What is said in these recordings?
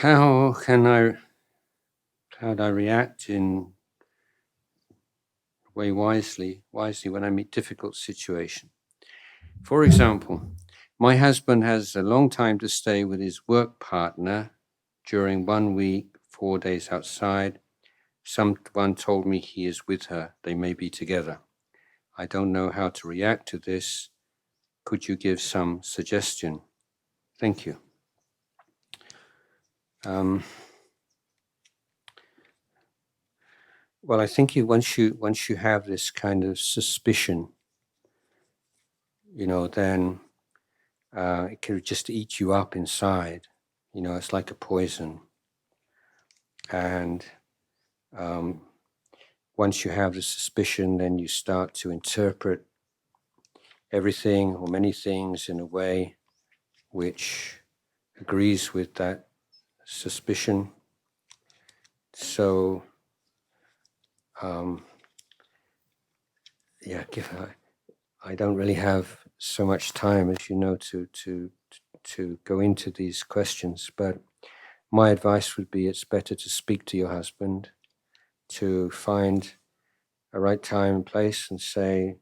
how do I react in a way wisely when I meet difficult situation? For example, my husband has a long time to stay with his work partner during 1 week, 4 days outside. Someone told me he is with her. They may be together. I don't know how to react to this. Could you give some suggestion? Thank you. Well, I think once you have this kind of suspicion, then it can just eat you up inside. It's like a poison. And once you have the suspicion, then you start to interpret everything or many things in a way which agrees with that suspicion. So, I don't really have so much time, as you know, to go into these questions, but my advice would be it's better to speak to your husband, to find a right time and place and say,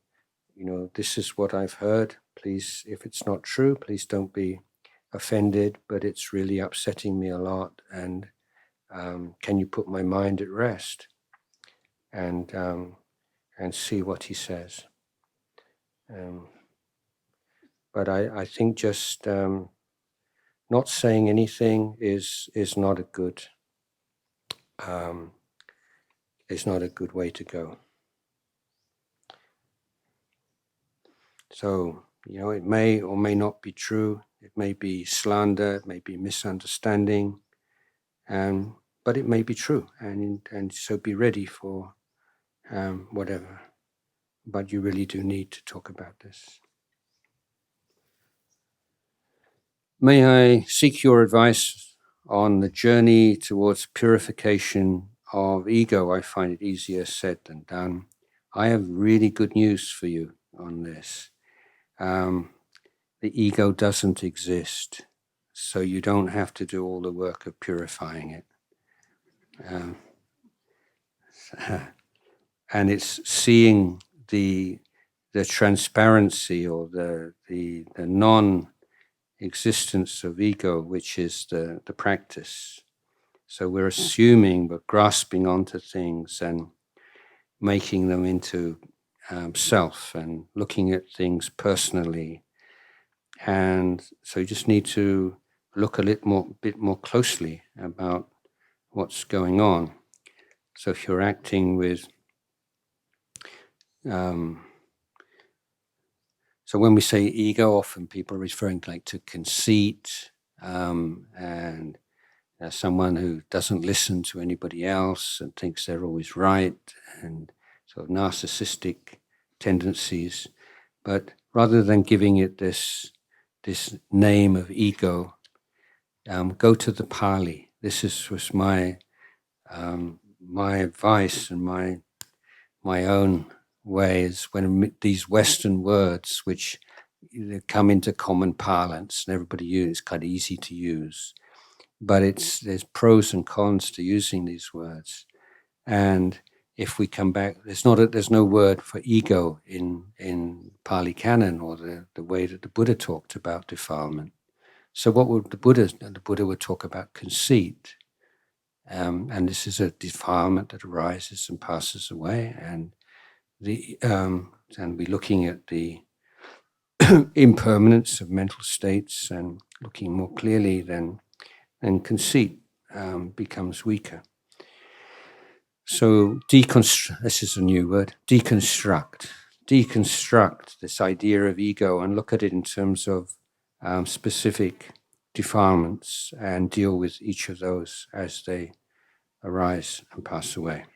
this is what I've heard. Please, if it's not true, please don't be offended, but it's really upsetting me a lot, and can you put my mind at rest? And see what he says. But I think just not saying anything is not a good way to go. So it may or may not be true. It may be slander. It may be misunderstanding, but it may be true, and so be ready for whatever. But you really do need to talk about this. May I seek your advice on the journey towards purification of ego? I find it easier said than done. I have really good news for you on this. The ego doesn't exist, so you don't have to do all the work of purifying it. And it's seeing the transparency or the non-existence of ego, which is the practice. So we're assuming, but grasping onto things and making them into self and looking at things personally. And so you just need to look a bit more closely about what's going on. So if you're acting with so when we say ego, often people are referring to conceit and someone who doesn't listen to anybody else and thinks they're always right, and sort of narcissistic tendencies. But rather than giving it this name of ego, go to the Pali. This was my advice and my own way is when these Western words, which come into common parlance and everybody uses, it's kind of easy to use, but there's pros and cons to using these words. And if we come back, there's no word for ego in Pali Canon or the way that the Buddha talked about defilement. So what would the Buddha would talk about conceit, and this is a defilement that arises and passes away, and we're looking at the impermanence of mental states and looking more clearly, then conceit becomes weaker. So deconstruct, this is a new word, deconstruct this idea of ego and look at it in terms of specific defilements and deal with each of those as they arise and pass away.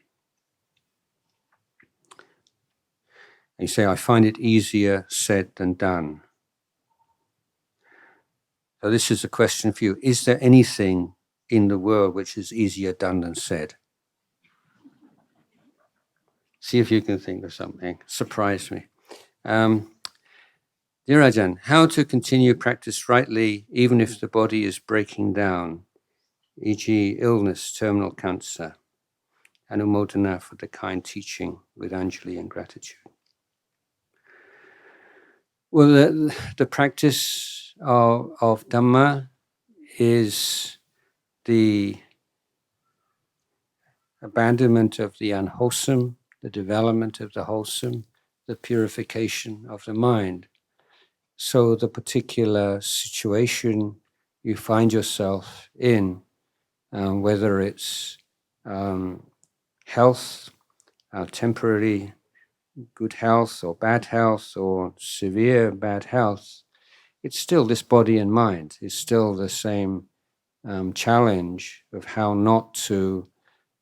And you say, I find it easier said than done. So this is a question for you. Is there anything in the world which is easier done than said? See if you can think of something. Surprise me. Dear Ajahn, how to continue practice rightly even if the body is breaking down? e.g. illness, terminal cancer, anumodana for the kind teaching with Anjali and gratitude. Well, the practice of Dhamma is the abandonment of the unwholesome, the development of the wholesome, the purification of the mind. So the particular situation you find yourself in, whether it's health, temporary good health or bad health or severe bad health, it's still this body and mind. It's still the same challenge of how not to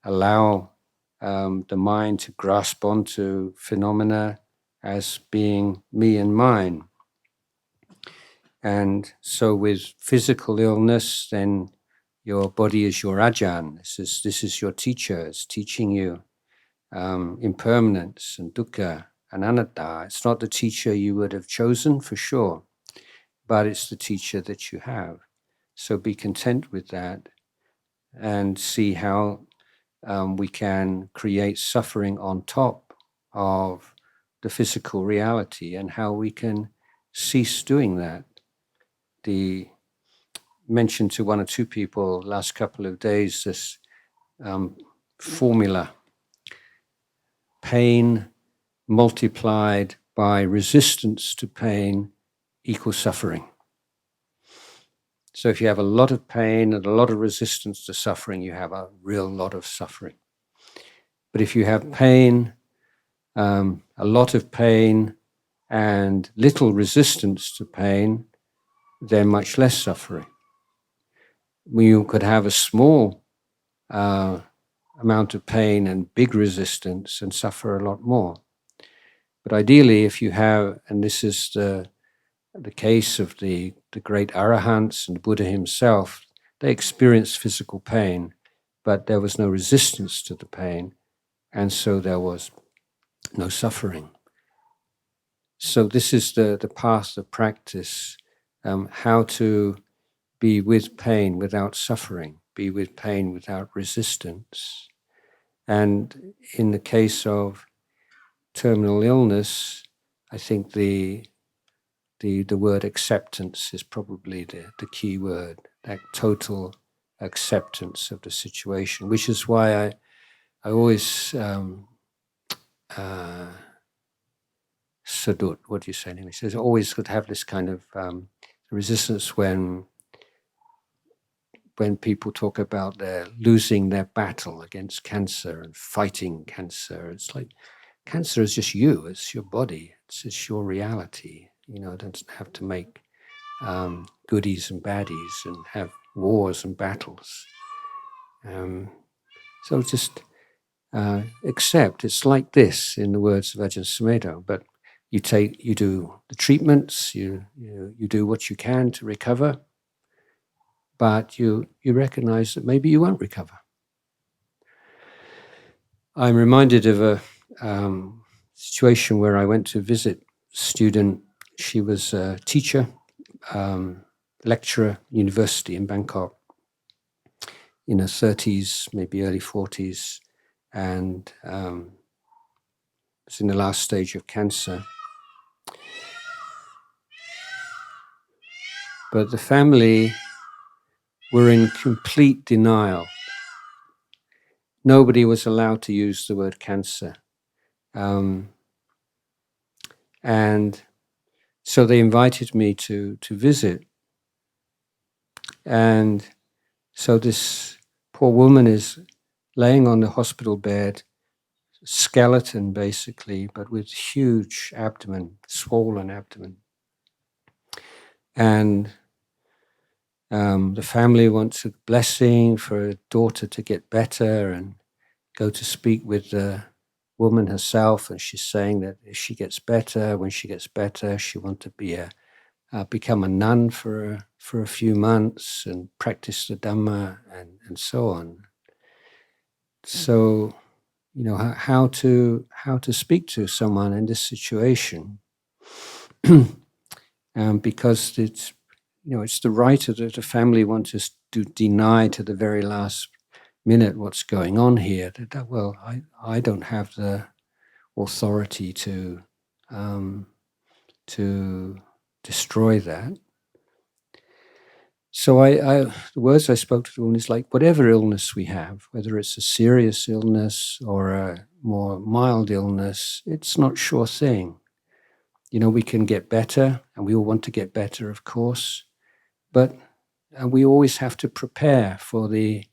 allow the mind to grasp onto phenomena as being me and mine. And so with physical illness, then your body is your Ajahn. This is your teacher. It's teaching you impermanence and dukkha and anatta. It's not the teacher you would have chosen for sure, but it's the teacher that you have. So be content with that and see how we can create suffering on top of the physical reality and how we can cease doing that. The mentioned to one or two people last couple of days this formula: pain multiplied by resistance to pain equals suffering. So if you have a lot of pain and a lot of resistance to suffering, you have a real lot of suffering. But if you have pain, a lot of pain and little resistance to pain, then much less suffering. You could have a small amount of pain and big resistance and suffer a lot more. But ideally, if you have, and this is the case of the great arahants and Buddha himself, they experienced physical pain, but there was no resistance to the pain, and so there was no suffering. So this is the path of practice, how to be with pain without suffering, be with pain without resistance. And in the case of terminal illness, I think the word acceptance is probably the key word, that total acceptance of the situation, which is why I always sadut, what do you say in English? There's always could have this kind of resistance when people talk about their losing their battle against cancer and fighting cancer. It's like cancer is just you, it's your body, it's just your reality. You know, it doesn't have to make goodies and baddies and have wars and battles. So just accept. It's like this, in the words of Ajahn Sumedho, but you do the treatments, you do what you can to recover, but you recognize that maybe you won't recover. I'm reminded of a situation where I went to visit a student. She was a teacher, lecturer, university in Bangkok, in her 30s, maybe early 40s, and was in the last stage of cancer. But the family were in complete denial. Nobody was allowed to use the word cancer. And so they invited me to visit. And so this poor woman is laying on the hospital bed, skeleton basically, but with huge abdomen, swollen abdomen. And the family wants a blessing for a daughter to get better and go to speak with the woman herself. And she's saying that if she gets better, when she gets better, she wants to become a nun for a few months and practice the Dhamma and so on. So, you know, how to speak to someone in this situation, because it's the right of the family want to deny to the very last minute what's going on here. Well, I don't have the authority to destroy that. So the words I spoke to Boon is like, whatever illness we have, whether it's a serious illness or a more mild illness, it's not sure thing. We can get better, and we all want to get better, of course, but we always have to prepare for the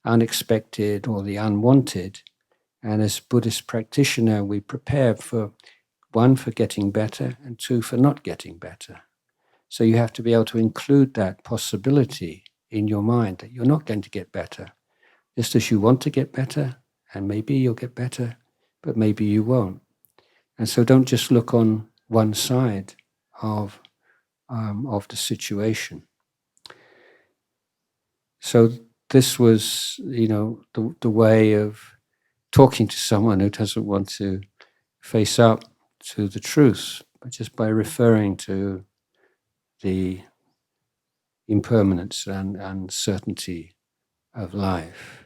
unexpected or the unwanted. And as Buddhist practitioner, we prepare for, one, for getting better, and two, for not getting better. So you have to be able to include that possibility in your mind that you're not going to get better. Just as you want to get better, and maybe you'll get better, but maybe you won't. And so don't just look on one side of the situation. So this was, the way of talking to someone who doesn't want to face up to the truth, but just by referring to the impermanence and uncertainty of life.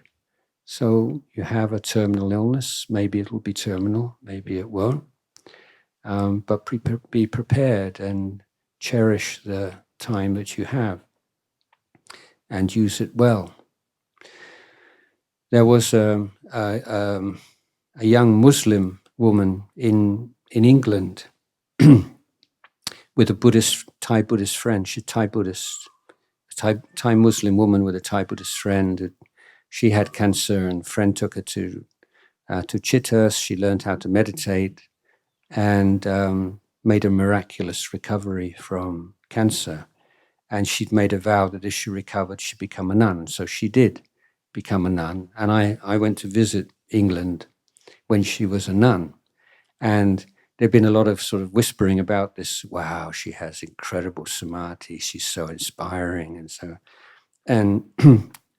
So you have a terminal illness, maybe it will be terminal, maybe it won't, but be prepared and cherish the time that you have and use it well. There was a young Muslim woman in England with a Thai Buddhist friend. She's Thai Buddhist, Thai Muslim woman with a Thai Buddhist friend. She had cancer, and a friend took her to Chithurst. She learned how to meditate and made a miraculous recovery from cancer. And she'd made a vow that if she recovered, she'd become a nun. So she did become a nun. And I went to visit England when she was a nun. And there'd been a lot of sort of whispering about this. Wow, she has incredible samadhi. She's so inspiring.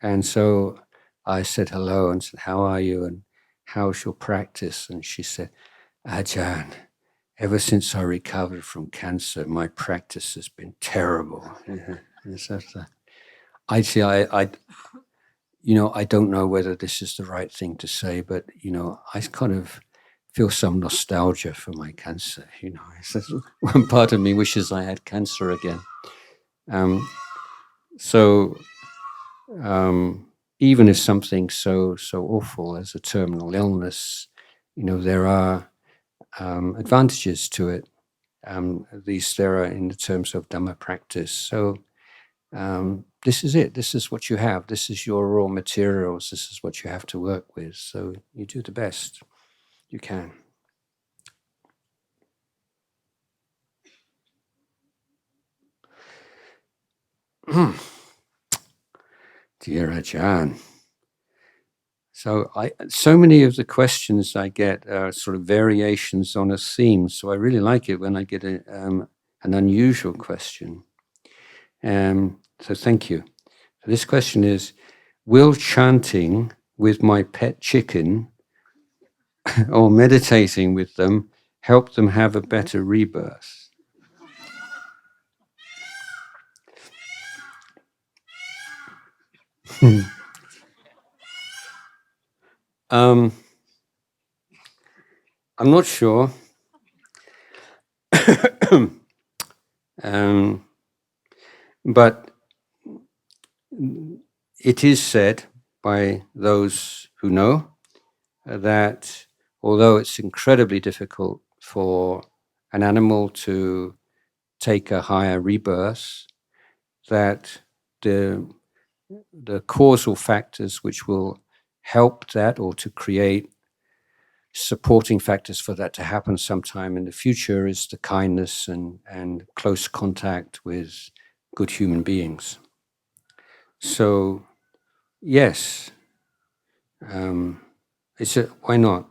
And so I said hello and said, how are you? And how's your practice? And she said, Ajahn, ever since I recovered from cancer, my practice has been terrible. I don't know whether this is the right thing to say, but I kind of feel some nostalgia for my cancer. One part of me wishes I had cancer again. Even if something so awful as a terminal illness, there are advantages to it. At least there are in the terms of Dhamma practice. So this is it. This is what you have. This is your raw materials. This is what you have to work with. So you do the best you can. Dear Ajahn. So many of the questions I get are sort of variations on a theme. So I really like it when I get an unusual question. So thank you. This question is, will chanting with my pet chicken or meditating with them help them have a better rebirth? I'm not sure. But it is said by those who know that although it's incredibly difficult for an animal to take a higher rebirth, that the causal factors which will help that, or to create supporting factors for that to happen sometime in the future, is the kindness and close contact with good human beings. So, yes, why not?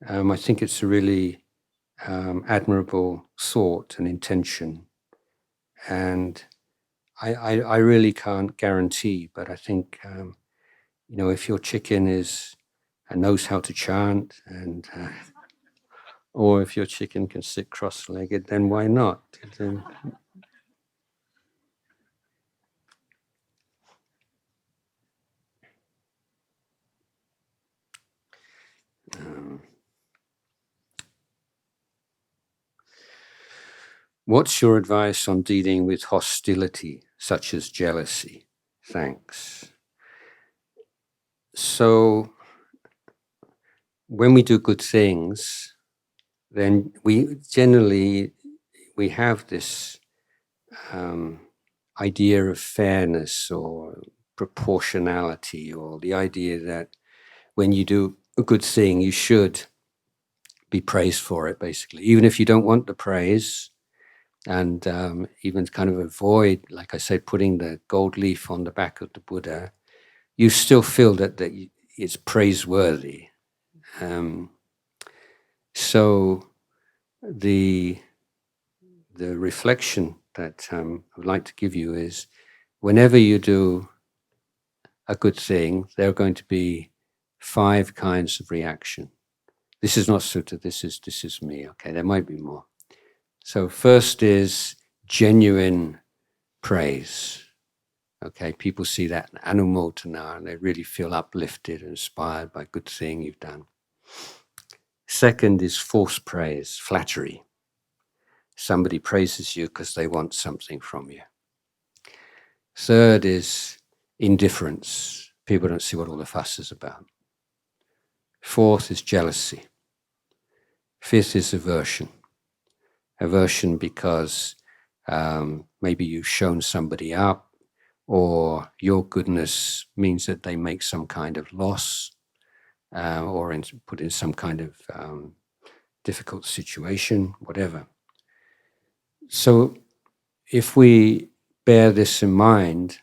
I think it's a really admirable thought and intention, and I really can't guarantee, but I think if your chicken knows how to chant, and or if your chicken can sit cross-legged, then why not? What's your advice on dealing with hostility, such as jealousy? Thanks. So, when we do good things, then we generally have this idea of fairness or proportionality, or the idea that when you do a good thing, you should be praised for it, basically, even if you don't want the praise. And even kind of avoid, like I said, putting the gold leaf on the back of the Buddha, you still feel that it's praiseworthy. So the reflection that I would like to give you is, whenever you do a good thing, there are going to be 5 kinds of reaction. This is not sutta, this is me, okay? There might be more. So first is genuine praise. Okay, people see that anumodana and they really feel uplifted and inspired by a good thing you've done. Second is false praise, flattery. Somebody praises you because they want something from you. Third is indifference. People don't see what all the fuss is about. Fourth is jealousy. Fifth is aversion. Aversion because maybe you've shown somebody up, or your goodness means that they make some kind of loss, or put in some kind of difficult situation, whatever. So if we bear this in mind,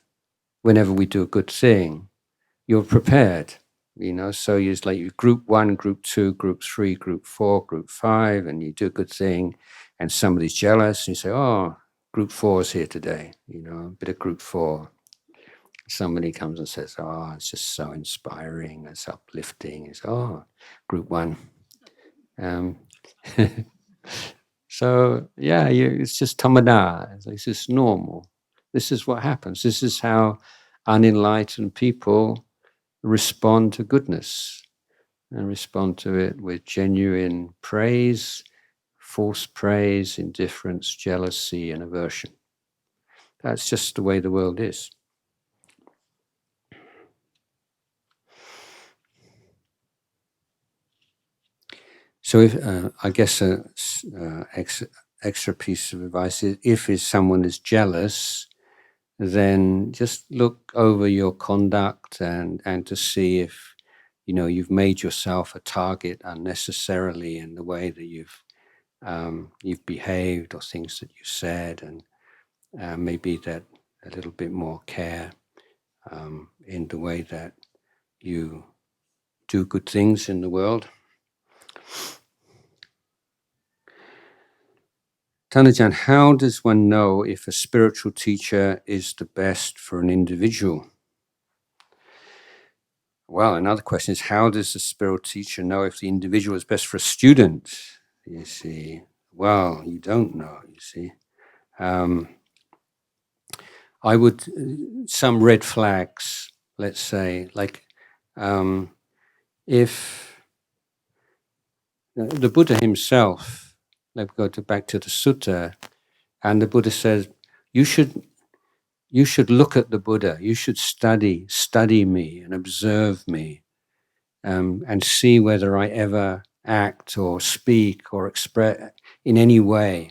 whenever we do a good thing, you're prepared, so it's like you group 1, group 2, group 3, group 4, group 5, and you do a good thing, and somebody's jealous, and you say, oh, group 4 is here today, a bit of group 4. Somebody comes and says, oh, it's just so inspiring, it's uplifting. It's, oh, group 1. So, yeah, it's just tammada. It's just normal. This is what happens. This is how unenlightened people respond to goodness, and respond to it with genuine praise, false praise, indifference, jealousy, and aversion. That's just the way the world is. So, if I guess an extra piece of advice is, if someone is jealous, then just look over your conduct and to see if you've made yourself a target unnecessarily in the way that you've behaved, or things that you said, and maybe that a little bit more care in the way that you do good things in the world. Tanajan, how does one know if a spiritual teacher is the best for an individual? Well, another question is, how does the spiritual teacher know if the individual is best for a student? You see, well, you don't know, you see. I would, some red flags, let's say, like if the Buddha himself, let's go back to the sutta, and the Buddha says, you should look at the Buddha, you should study me and observe me, and see whether I ever act or speak or express in any way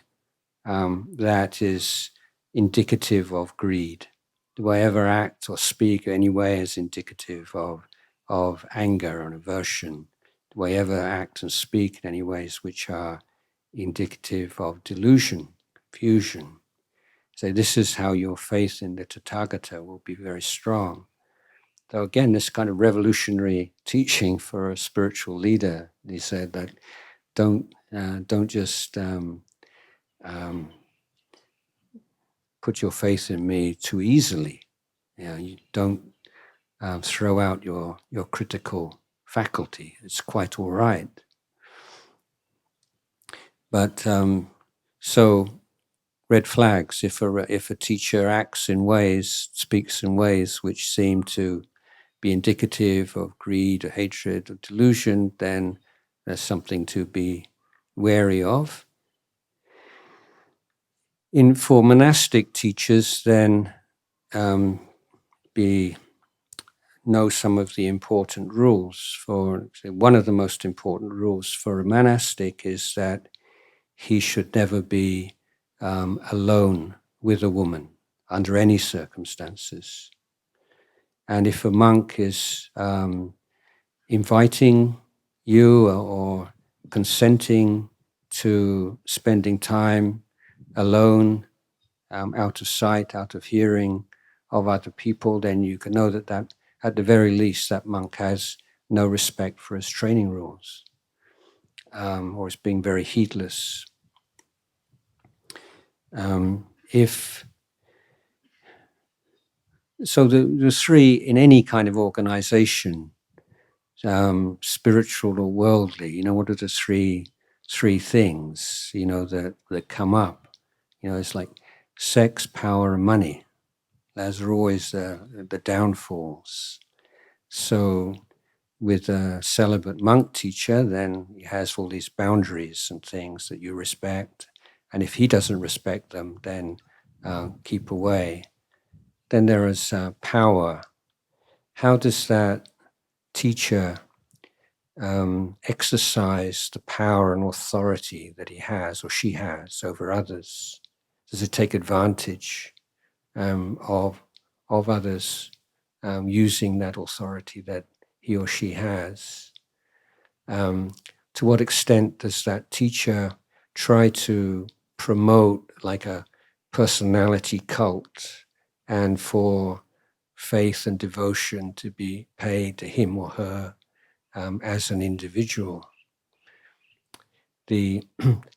that is indicative of greed. Do I ever act or speak in any way as indicative of anger and aversion? Do I ever act and speak in any ways which are indicative of delusion, confusion? So this is how your faith in the Tathagata will be very strong. So again, this kind of revolutionary teaching for a spiritual leader, he said that don't just put your faith in me too easily. You don't throw out your critical faculty. It's quite all right. But so red flags. If a teacher acts in ways, speaks in ways which seem to be indicative of greed or hatred or delusion, then there's something to be wary of. For monastic teachers, then know some of the important rules. One of the most important rules for a monastic is that he should never be alone with a woman under any circumstances. And if a monk is inviting you or consenting to spending time alone, out of sight, out of hearing of other people, then you can know that at the very least that monk has no respect for his training rules, or is being very heedless. So the three, in any kind of organization, spiritual or worldly, what are the three things, that come up? It's like sex, power, and money. Those are always the downfalls. So with a celibate monk teacher, then he has all these boundaries and things that you respect. And if he doesn't respect them, then keep away. Then there is power. How does that teacher exercise the power and authority that he has or she has over others? Does it take advantage of others using that authority that he or she has? To what extent does that teacher try to promote like a personality cult, and for faith and devotion to be paid to him or her as an individual? The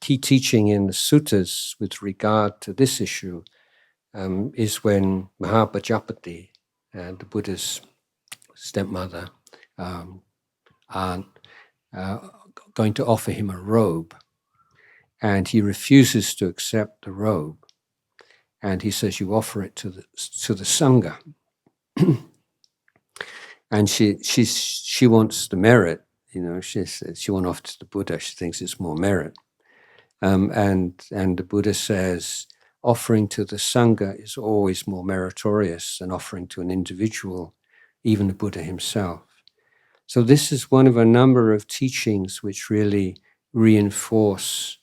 key teaching in the suttas with regard to this issue is when Mahāpajapati, the Buddha's stepmother, aunt, going to offer him a robe, and he refuses to accept the robe, and he says, "You offer it to the Sangha." And she wants the merit, she says she wants off to the Buddha. She thinks it's more merit, and the Buddha says offering to the Sangha is always more meritorious than offering to an individual, even the Buddha himself. So this is one of a number of teachings which really reinforce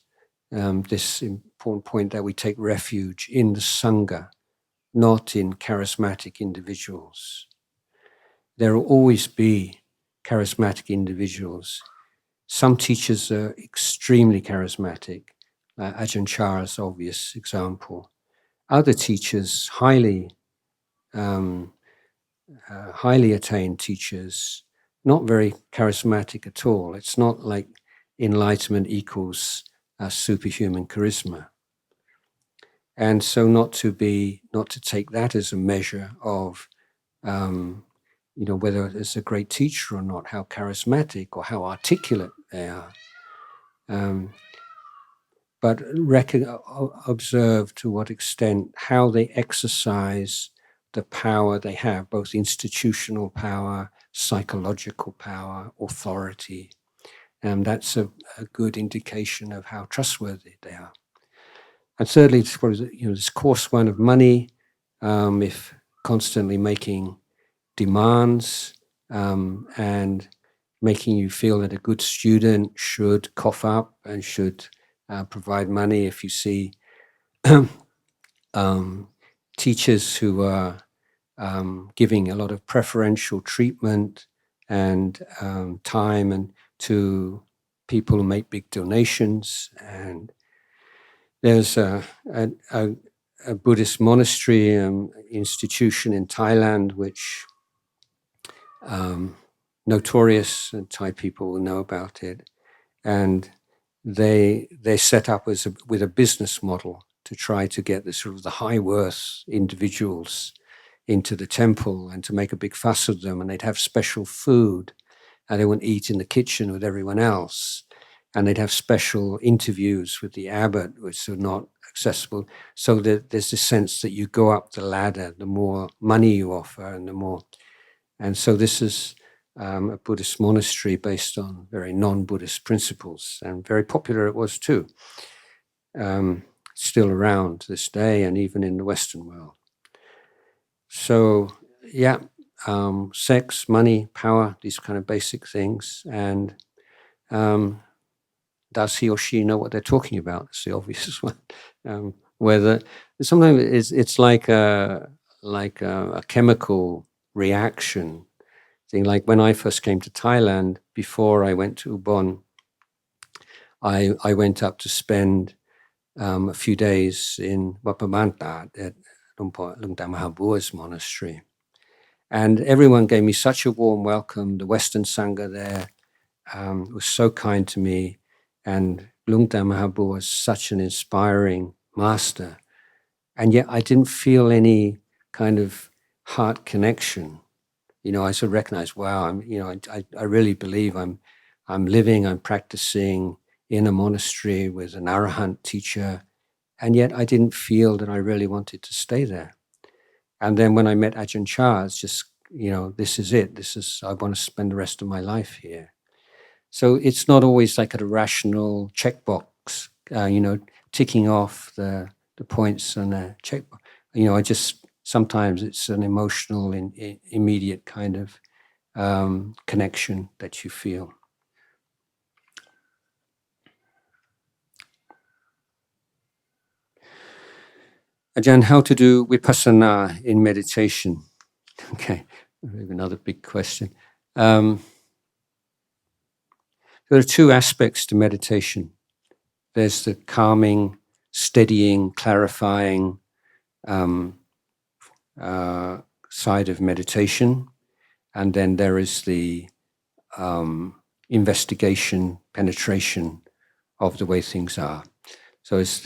this important point that we take refuge in the Sangha, not in charismatic individuals. There will always be charismatic individuals. Some teachers are extremely charismatic. Ajahn Chara's obvious example. Other teachers, highly attained teachers, not very charismatic at all. It's not like enlightenment equals superhuman charisma. And so not to take that as a measure of whether it's a great teacher or not, how charismatic or how articulate they are. But observe to what extent how they exercise the power they have, both institutional power, psychological power, authority. And that's a good indication of how trustworthy they are. And thirdly, this coarse one of money, if constantly making demands and making you feel that a good student should cough up and should provide money. If you see teachers who are giving a lot of preferential treatment and time and to people who make big donations, and there's a Buddhist monastery institution in Thailand which notorious, and Thai people will know about it, and they set up with a business model to try to get the sort of the high worth individuals into the temple and to make a big fuss of them, and they'd have special food, and they wouldn't eat in the kitchen with everyone else, and they'd have special interviews with the abbot, which are not accessible. So that there's this sense that you go up the ladder, the more money you offer, and the more. And so this is a Buddhist monastery based on very non-Buddhist principles, and very popular it was too. still around to this day, and even in the Western world. So, yeah, sex, money, power, these kind of basic things. And does he or she know what they're talking about? It's the obvious one. Whether sometimes it's like a chemical reaction thing. Like when I first came to Thailand, before I went to Ubon, I went up to spend a few days in Vipassanā at Luang Mahabua's monastery. And everyone gave me such a warm welcome. The Western Sangha there was so kind to me. And Luang Mahabua was such an inspiring master. And yet I didn't feel any kind of heart connection. You know, I sort of recognized, wow, I really believe I'm living, I'm practicing in a monastery with an arahant teacher. And yet I didn't feel that I really wanted to stay there. And then when I met Ajahn Chah, it's just, this is it. I want to spend the rest of my life here. So it's not always like a rational checkbox, ticking off the points on a checkbox. Sometimes it's an emotional, immediate kind of connection that you feel. Ajahn, how to do Vipassanā in meditation? Okay, another big question. There are two aspects to meditation. There's the calming, steadying, clarifying side of meditation, and then there is the investigation, penetration of the way things are. So it's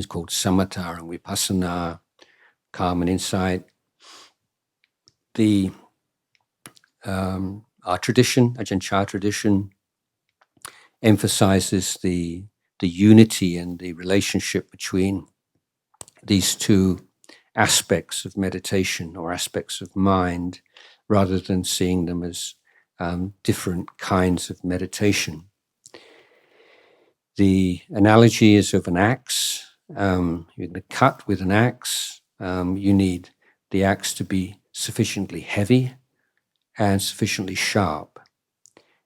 called samatha and Vipassanā, calm and insight. Our tradition, Ajahn Chah tradition, emphasizes the unity and the relationship between these two aspects of meditation or aspects of mind, rather than seeing them as different kinds of meditation. The analogy is of an axe. You're going to cut with an axe. You need the axe to be sufficiently heavy and sufficiently sharp.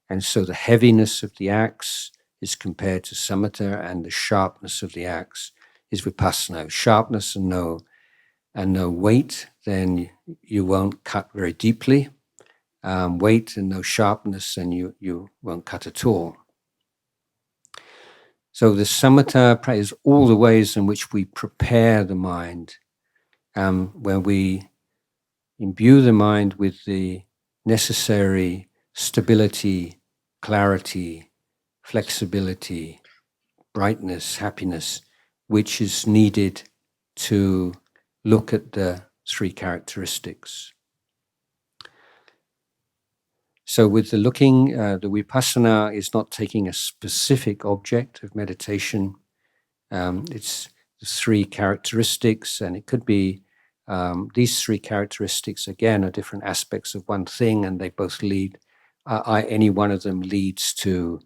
And so the heaviness of the axe is compared to samatha, and the sharpness of the axe is Vipassanā. Sharpness and no weight, then you won't cut very deeply. Weight and no sharpness, then you won't cut at all. So the samatha is all the ways in which we prepare the mind, where we imbue the mind with the necessary stability, clarity, flexibility, brightness, happiness, which is needed to look at the three characteristics. So with the looking, the Vipassanā is not taking a specific object of meditation. It's the three characteristics, and it could be these three characteristics, again, are different aspects of one thing, and they both lead, any one of them leads to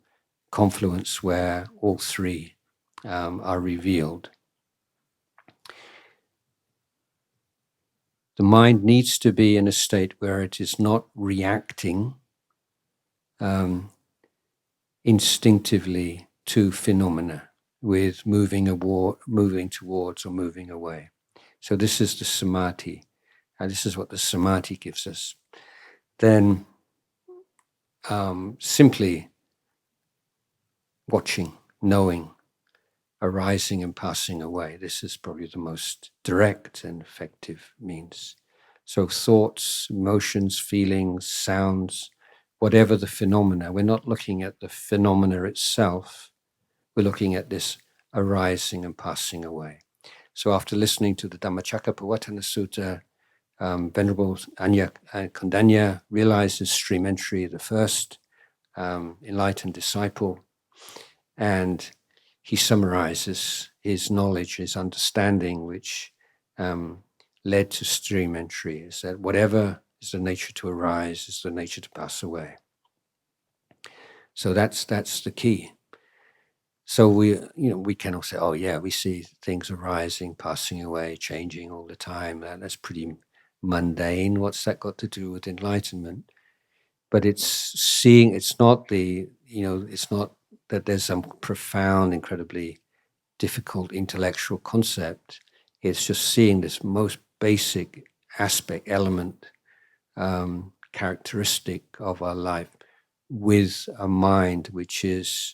confluence where all three are revealed. The mind needs to be in a state where it is not reacting instinctively to phenomena with moving towards or moving away. So this is the Samādhi, and this is what the Samādhi gives us. Then simply watching, knowing, arising and passing away. This is probably the most direct and effective means. So thoughts, emotions, feelings, sounds, whatever the phenomena, we're not looking at the phenomena itself, we're looking at this arising and passing away. So after listening to the Dhammacakkappavattana Sutta, Venerable Kondaññā realizes stream entry, the first enlightened disciple, and he summarizes his knowledge, his understanding, which led to stream entry, is that whatever is the nature to arise is the nature to pass away. So that's the key. So we can all say, oh yeah, we see things arising, passing away, changing all the time. That's pretty mundane. What's that got to do with enlightenment? But it's seeing. It's not it's not that there's some profound, incredibly difficult intellectual concept. It's just seeing this most basic aspect, element, characteristic of our life with a mind which is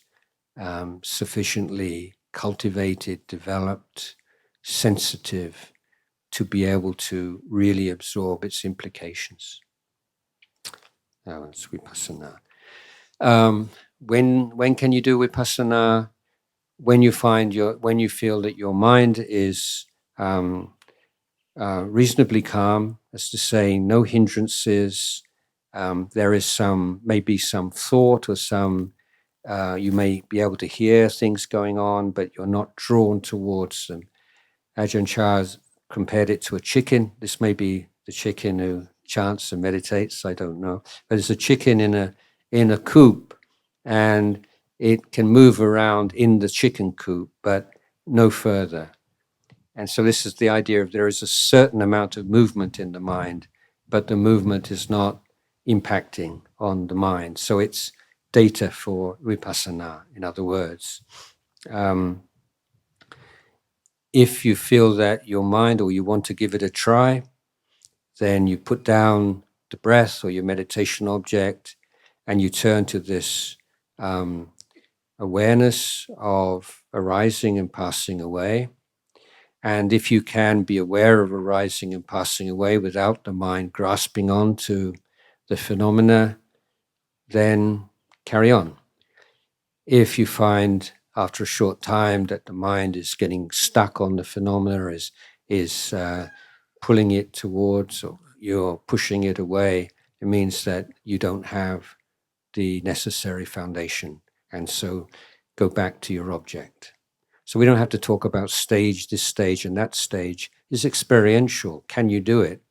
sufficiently cultivated, developed, sensitive to be able to really absorb its implications. It's Vipassanā. When can you do Vipassana? When you feel that your mind is reasonably calm, as to say, no hindrances. There is maybe some thought or some. You may be able to hear things going on, but you're not drawn towards them. Ajahn Chah compared it to a chicken. This may be the chicken who chants and meditates. I don't know, but it's a chicken in a coop, and it can move around in the chicken coop, but no further. And so this is the idea of there is a certain amount of movement in the mind, but the movement is not impacting on the mind. So it's data for Vipassana, in other words. If you feel that your mind, or you want to give it a try, then you put down the breath or your meditation object and you turn to this awareness of arising and passing away. And if you can be aware of arising and passing away without the mind grasping on to the phenomena, then carry on. If you find after a short time that the mind is getting stuck on the phenomena, is pulling it towards, or you're pushing it away, it means that you don't have the necessary foundation. And so go back to your object. So we don't have to talk about this stage and that stage. It's experiential. Can you do it?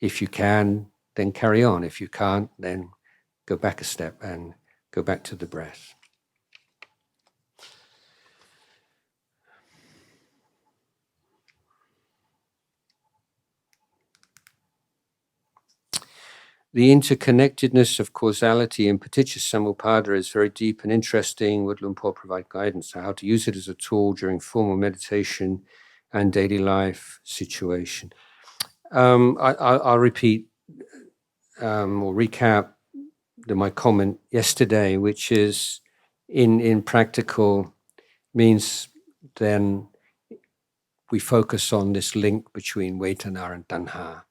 If you can, then carry on. If you can't, then go back a step and go back to the breath. The interconnectedness of causality in Paṭiccasamuppāda is very deep and interesting. Would Luang Por provide guidance on how to use it as a tool during formal meditation and daily life situation? I'll repeat or recap my comment yesterday, which is in practical means then we focus on this link between vedana and tanha,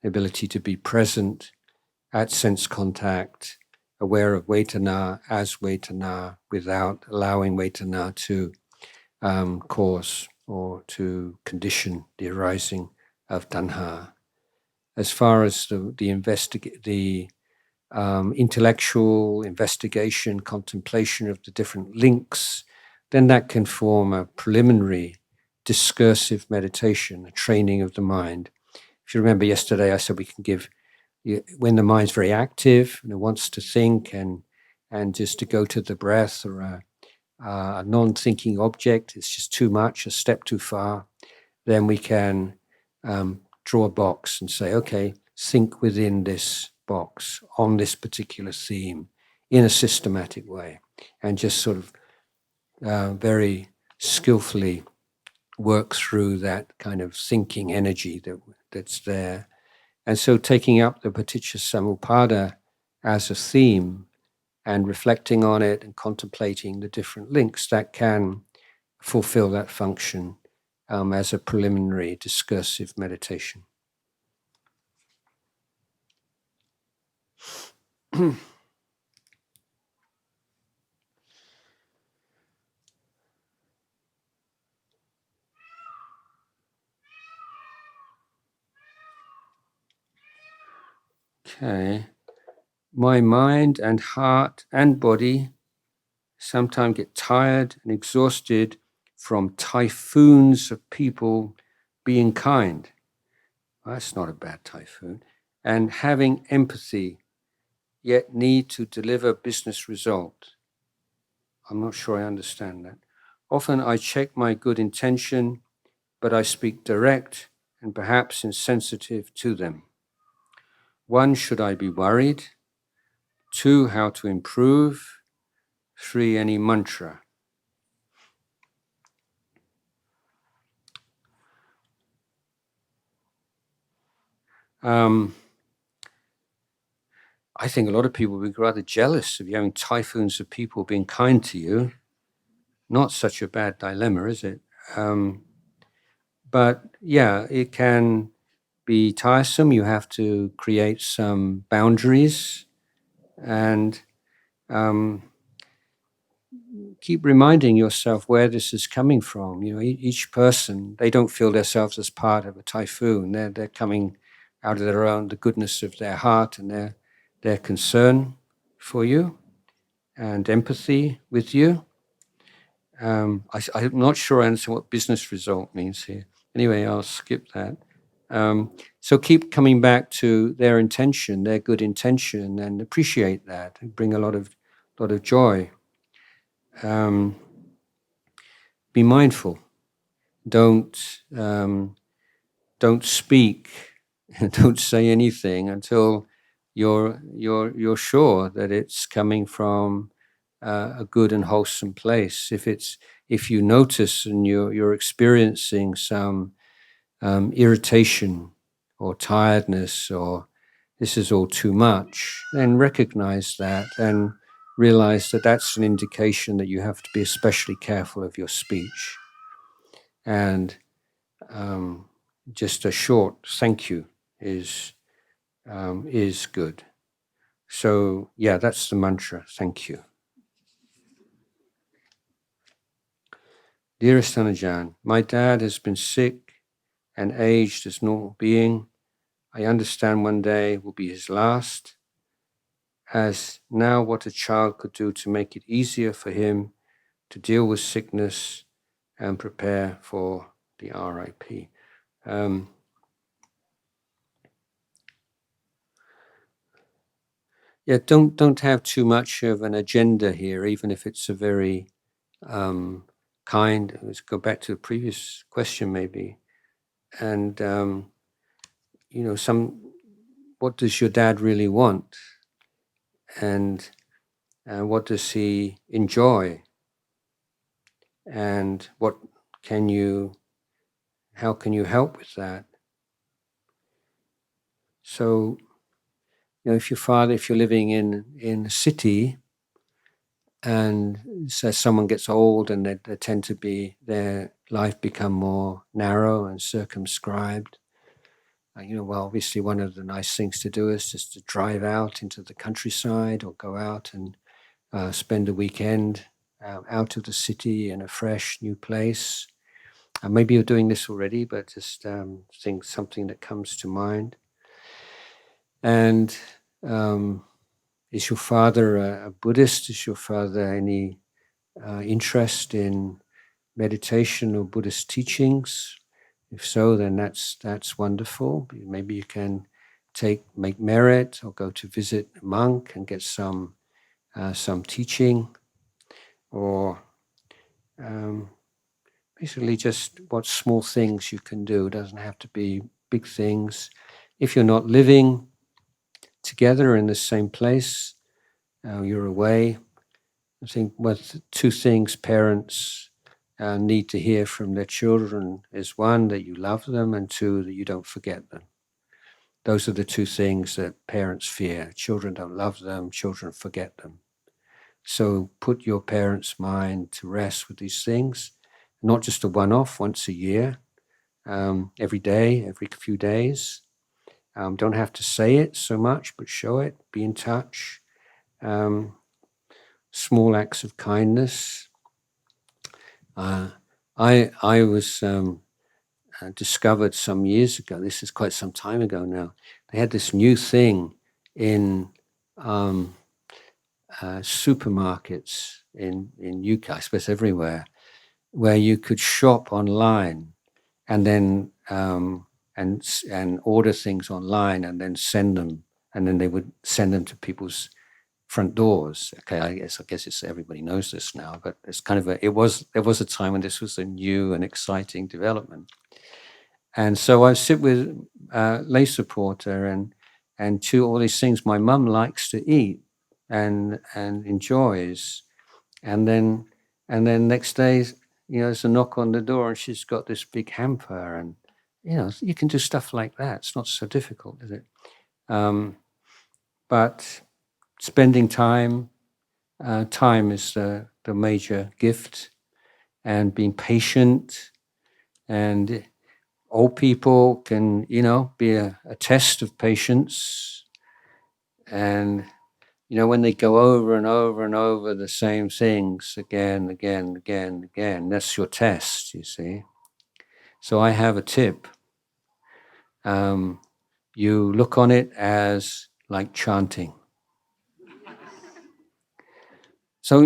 the ability to be present at sense contact, aware of vedana as vedana without allowing vedana to cause or to condition the arising of tanha. As far as the intellectual investigation, contemplation of the different links, then that can form a preliminary discursive meditation, a training of the mind. If you remember yesterday, I said we can give, when the mind's very active and it wants to think and just to go to the breath or a non-thinking object, it's just too much, a step too far, then we can draw a box and say, okay, think within this box on this particular theme in a systematic way, and just sort of very skillfully work through that kind of thinking energy that's there. And so taking up the Paṭiccasamuppāda as a theme and reflecting on it and contemplating the different links, that can fulfill that function as a preliminary discursive meditation. Okay. My mind and heart and body sometimes get tired and exhausted from typhoons of people being kind. Well, that's not a bad typhoon. And having empathy, yet need to deliver business result. I'm not sure I understand that. Often I check my good intention, but I speak direct and perhaps insensitive to them. 1, should I be worried? 2, how to improve? 3, any mantra? I think a lot of people would be rather jealous of you having typhoons of people being kind to you. Not such a bad dilemma, is it? But yeah, it can be tiresome. You have to create some boundaries and keep reminding yourself where this is coming from. You know, each person, they don't feel themselves as part of a typhoon. They're coming out of their own, the goodness of their heart and their concern for you and empathy with you. I'm not sure I understand what business result means here. Anyway, I'll skip that. So keep coming back to their intention, their good intention, and appreciate that. And bring a lot of joy. Be mindful. Don't speak. Don't say anything until you're sure that it's coming from a good and wholesome place. If you notice and you're experiencing some irritation or tiredness, or this is all too much, then recognize that and realize that that's an indication that you have to be especially careful of your speech. And just a short thank you is good. So yeah, that's the mantra. Thank you. Dearest Ajahn, my dad has been sick and aged as normal being. I understand one day will be his last. As now what a child could do to make it easier for him to deal with sickness and prepare for the RIP. Yeah, don't have too much of an agenda here, even if it's a very kind. Let's go back to the previous question, maybe. And you know, what does your dad really want, and what does he enjoy, and how can you help with that? So, you know, if you're living in a city, and so someone gets old and they tend to be, their life become more narrow and circumscribed. You know, well, obviously one of the nice things to do is just to drive out into the countryside or go out and spend a weekend out of the city in a fresh new place. Maybe you're doing this already, but just think something that comes to mind. And is your father a Buddhist? Is your father any interest in meditation or Buddhist teachings? If so, then that's wonderful. Maybe you can make merit or go to visit a monk and get some teaching, or basically just what small things you can do. It doesn't have to be big things. If you're not living together in the same place, you're away. I think what 2 things parents need to hear from their children is 1, that you love them, and 2, that you don't forget them. Those are the 2 things that parents fear. Children don't love them, children forget them. So put your parents' mind to rest with these things, not just a one-off, once a year, every day, every few days. Don't have to say it so much, but show it, be in touch. Small acts of kindness. I was discovered some years ago, this is quite some time ago now, they had this new thing in supermarkets in UK, I suppose everywhere, where you could shop online and then and order things online and then send them, and then they would send them to people's front doors. Okay, I guess it's everybody knows this now, but it's kind of there was a time when this was a new and exciting development. And so I sit with lay supporter and chew all these things my mum likes to eat and enjoys, and then next day, there's a knock on the door and she's got this big hamper, and you can do stuff like that. It's not so difficult, is it? But spending time is the major gift, and being patient. And old people can, be a test of patience. And, when they go over and over and over the same things again, that's your test, you see. So I have a tip. You look on it as like chanting. So,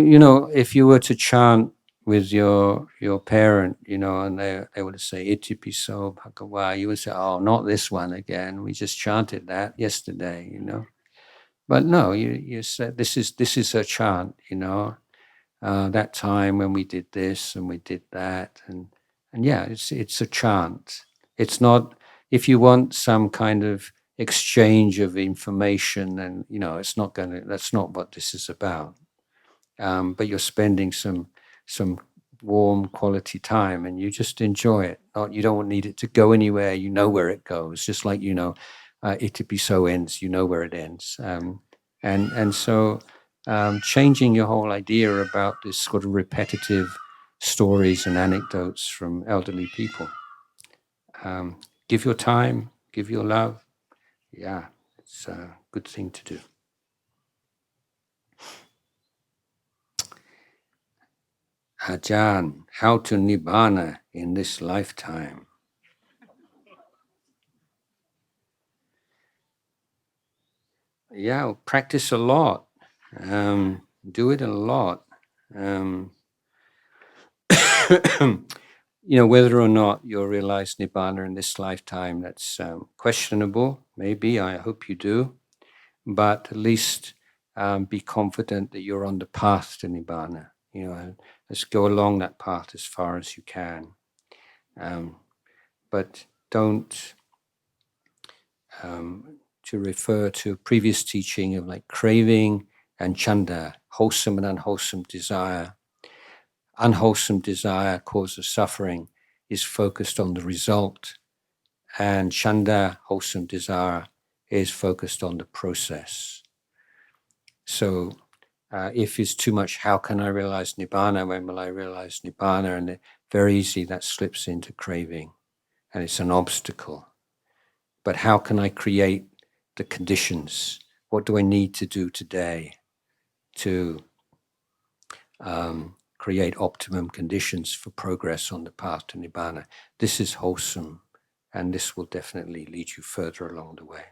if you were to chant with your parent, and they would say, Itipiso Bhagavā, you would say, oh, not this one again. We just chanted that yesterday, But no, you said, this is a chant, that time when we did this and we did that. And yeah, it's a chant. It's not, if you want some kind of exchange of information, and, it's not that's not what this is about. But you're spending some warm quality time, and you just enjoy it. You don't need it to go anywhere. You know where it goes. Just like Itipiso ends. You know where it ends. And so changing your whole idea about this sort of repetitive stories and anecdotes from elderly people. Give your time. Give your love. Yeah, it's a good thing to do. Ajahn, how to Nibbhāna in this lifetime? Yeah, practice a lot. Do it a lot. Whether or not you'll realize Nibbhāna in this lifetime, that's questionable. Maybe, I hope you do. But at least be confident that you're on the path to Nibbhāna. Let's go along that path as far as you can. But don't, to refer to previous teaching of like craving and chanda, wholesome and unwholesome desire. Unwholesome desire, cause of suffering, is focused on the result, and chanda, wholesome desire, is focused on the process. So if it's too much, how can I realize Nibbhāna? When will I realize Nibbhāna? And very easily that slips into craving, and it's an obstacle. But how can I create the conditions? What do I need to do today to create optimum conditions for progress on the path to Nibbhāna? This is wholesome, and this will definitely lead you further along the way.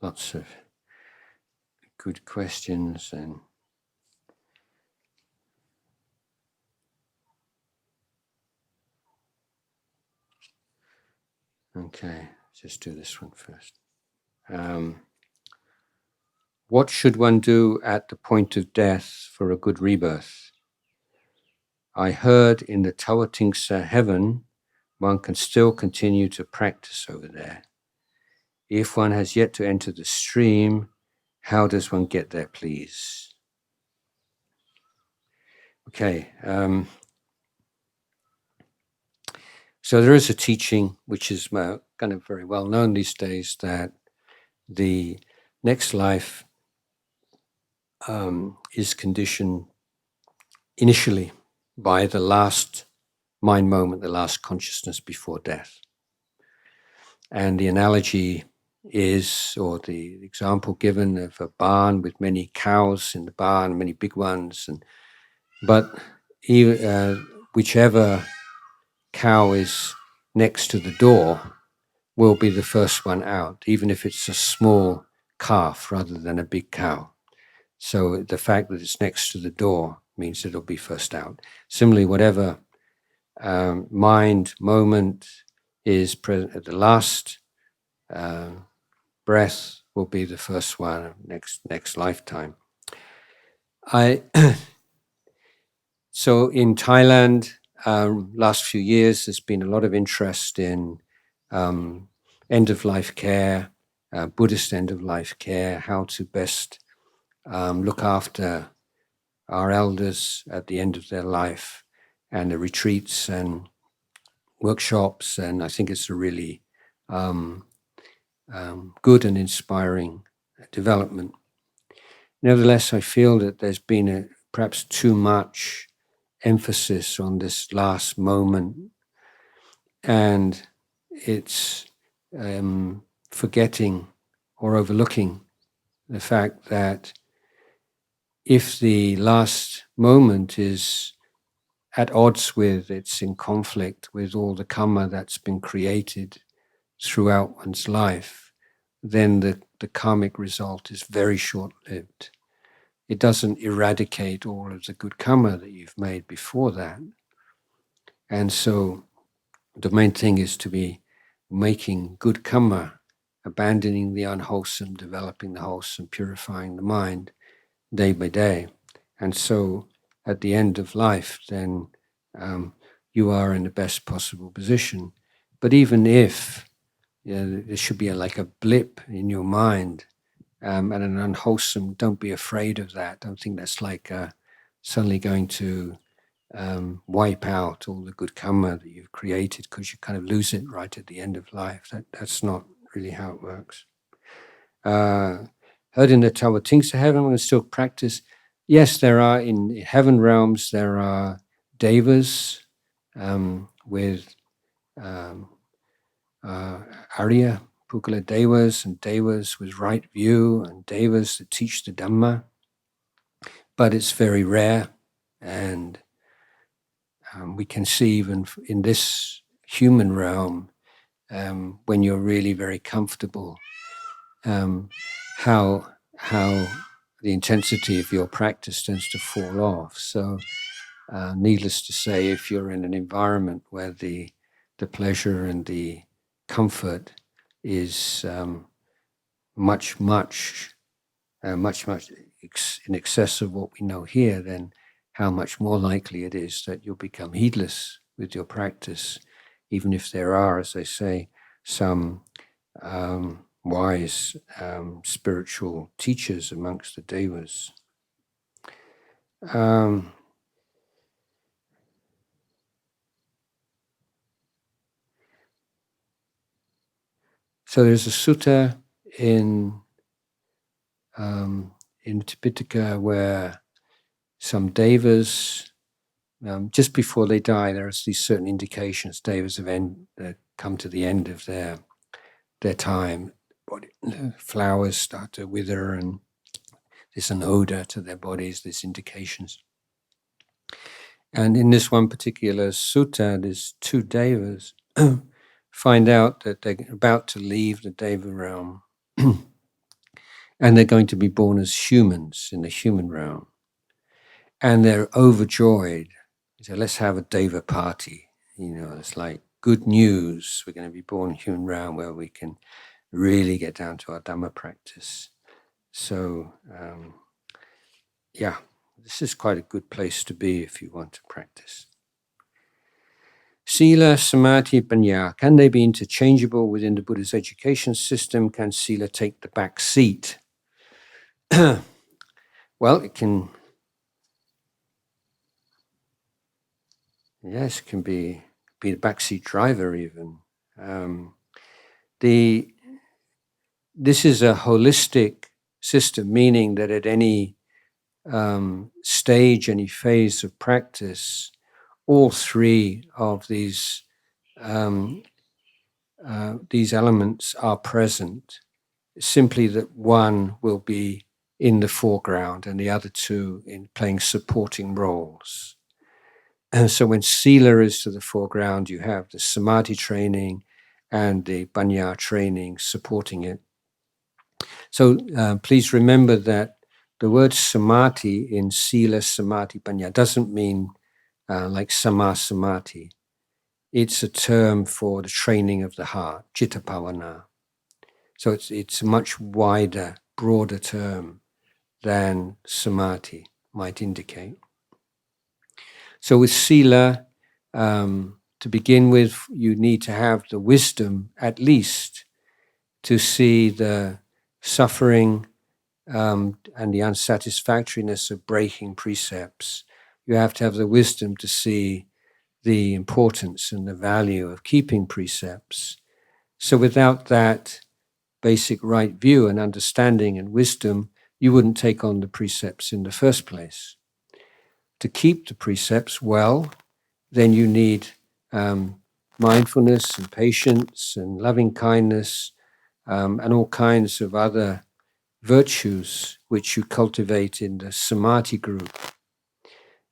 Lots of good questions. And okay, just do this one first. What should one do at the point of death for a good rebirth? I heard in the Tawatingsa heaven, one can still continue to practice over there. If one has yet to enter the stream, how does one get there, please? Okay. So there is a teaching which is kind of very well known these days, that the next life is conditioned initially by the last mind moment, the last consciousness before death. And the analogy is, or the example given of a barn with many cows in the barn, many big ones, but whichever cow is next to the door will be the first one out, even if it's a small calf rather than a big cow. So the fact that it's next to the door means it'll be first out. Similarly, whatever mind moment is present at the last breath will be the first one next lifetime. So in Thailand, last few years, there's been a lot of interest in end-of-life care, Buddhist end-of-life care, how to best look after our elders at the end of their life, and the retreats and workshops. And I think it's a really good and inspiring development. Nevertheless, I feel that there's been perhaps too much emphasis on this last moment, and it's forgetting or overlooking the fact that if the last moment is at odds with, it's in conflict with all the Kamma that's been created throughout one's life, then the karmic result is very short-lived. It doesn't eradicate all of the good Kamma that you've made before that. And so the main thing is to be making good Kamma, abandoning the unwholesome, developing the wholesome, purifying the mind day by day. And so at the end of life, then you are in the best possible position. But even if there should be like a blip in your mind and an unwholesome, don't be afraid of that. Don't think that's like suddenly going to wipe out all the good Kamma that you've created, because you kind of lose it right at the end of life. That's not really how it works. Heard in the Tawa things to heaven, I'm going to still practice. Yes, there are in heaven realms, there are devas with Arya, Pukala devas, and devas with right view, and devas that teach the Dhamma. But it's very rare, and we can see even in this human realm, when you're really very comfortable, how the intensity of your practice tends to fall off. So needless to say, if you're in an environment where the pleasure and the comfort is much in excess of what we know here, then how much more likely it is that you'll become heedless with your practice, even if there are, as they say, some wise spiritual teachers amongst the devas. So there's a sutta in Tipitaka where some devas, just before they die, there's these certain indications. Devas have come to the end of their time. Flowers start to wither, and there's an odor to their bodies. There's indications. And in this one particular sutta, there's two devas find out that they're about to leave the deva realm, and they're going to be born as humans in the human realm. And they're overjoyed. So let's have a deva party. It's like good news. We're going to be born in human realm where we can really get down to our Dhamma practice. So, this is quite a good place to be if you want to practice. Sīla, Samādhi, Paññā, can they be interchangeable within the Buddha's education system? Can Sīla take the back seat? Well, it can. Yes, it can be the backseat driver even. This is a holistic system, meaning that at any stage, any phase of practice, all three of these elements are present. Simply that one will be in the foreground and the other two in playing supporting roles. And so when Sīla is to the foreground, you have the Samādhi training and the Paññā training supporting it. So please remember that the word samadhi in Sīla, Samādhi, Paññā doesn't mean like samadhi. It's a term for the training of the heart, citta pavana. So it's a much wider, broader term than samadhi might indicate. So with Sīla, to begin with, you need to have the wisdom, at least, to see the suffering and the unsatisfactoriness of breaking precepts. You have to have the wisdom to see the importance and the value of keeping precepts. So without that basic right view and understanding and wisdom, you wouldn't take on the precepts in the first place. To keep the precepts well, then you need mindfulness and patience and loving kindness and all kinds of other virtues which you cultivate in the Samadhi group.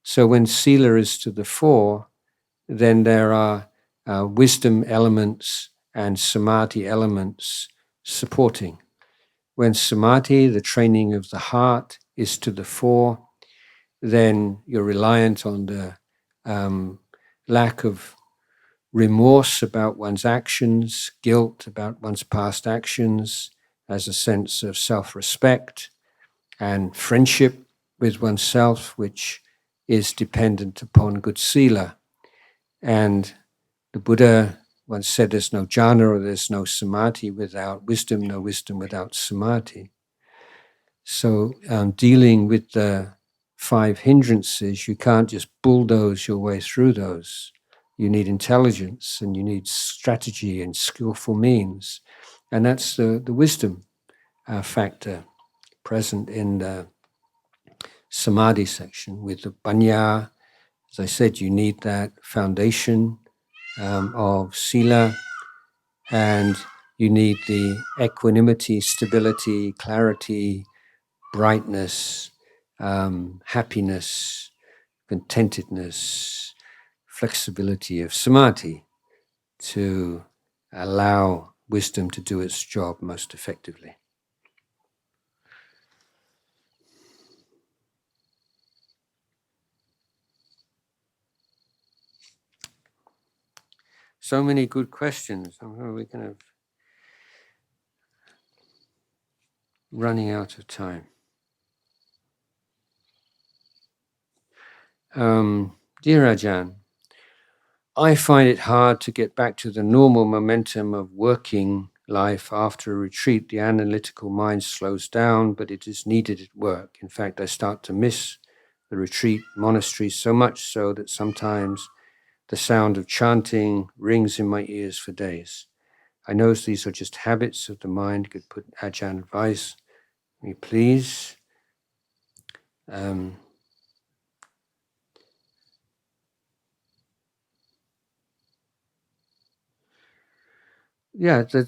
So when Sīla is to the fore, then there are wisdom elements and Samadhi elements supporting. When Samadhi, the training of the heart, is to the fore, then you're reliant on the lack of remorse about one's actions, guilt about one's past actions, as a sense of self-respect and friendship with oneself, which is dependent upon good Sīla. And the Buddha once said there's no Jhāna or there's no Samādhi without wisdom, no wisdom without Samādhi. So dealing with the 5 hindrances, you can't just bulldoze your way through those. You need intelligence and you need strategy and skillful means. And that's the wisdom factor present in the Samādhi section. With the Paññā, as I said, you need that foundation of Sīla, and you need the equanimity, stability, clarity, brightness, happiness, contentedness, flexibility of Samadhi to allow wisdom to do its job most effectively. So many good questions. We're kind of running out of time. Dear Ajahn, I find it hard to get back to the normal momentum of working life after a retreat. The analytical mind slows down, but it is needed at work. In fact, I start to miss the retreat monastery so much so that sometimes the sound of chanting rings in my ears for days. I know these are just habits of the mind. Could put Ajahn advice me, please.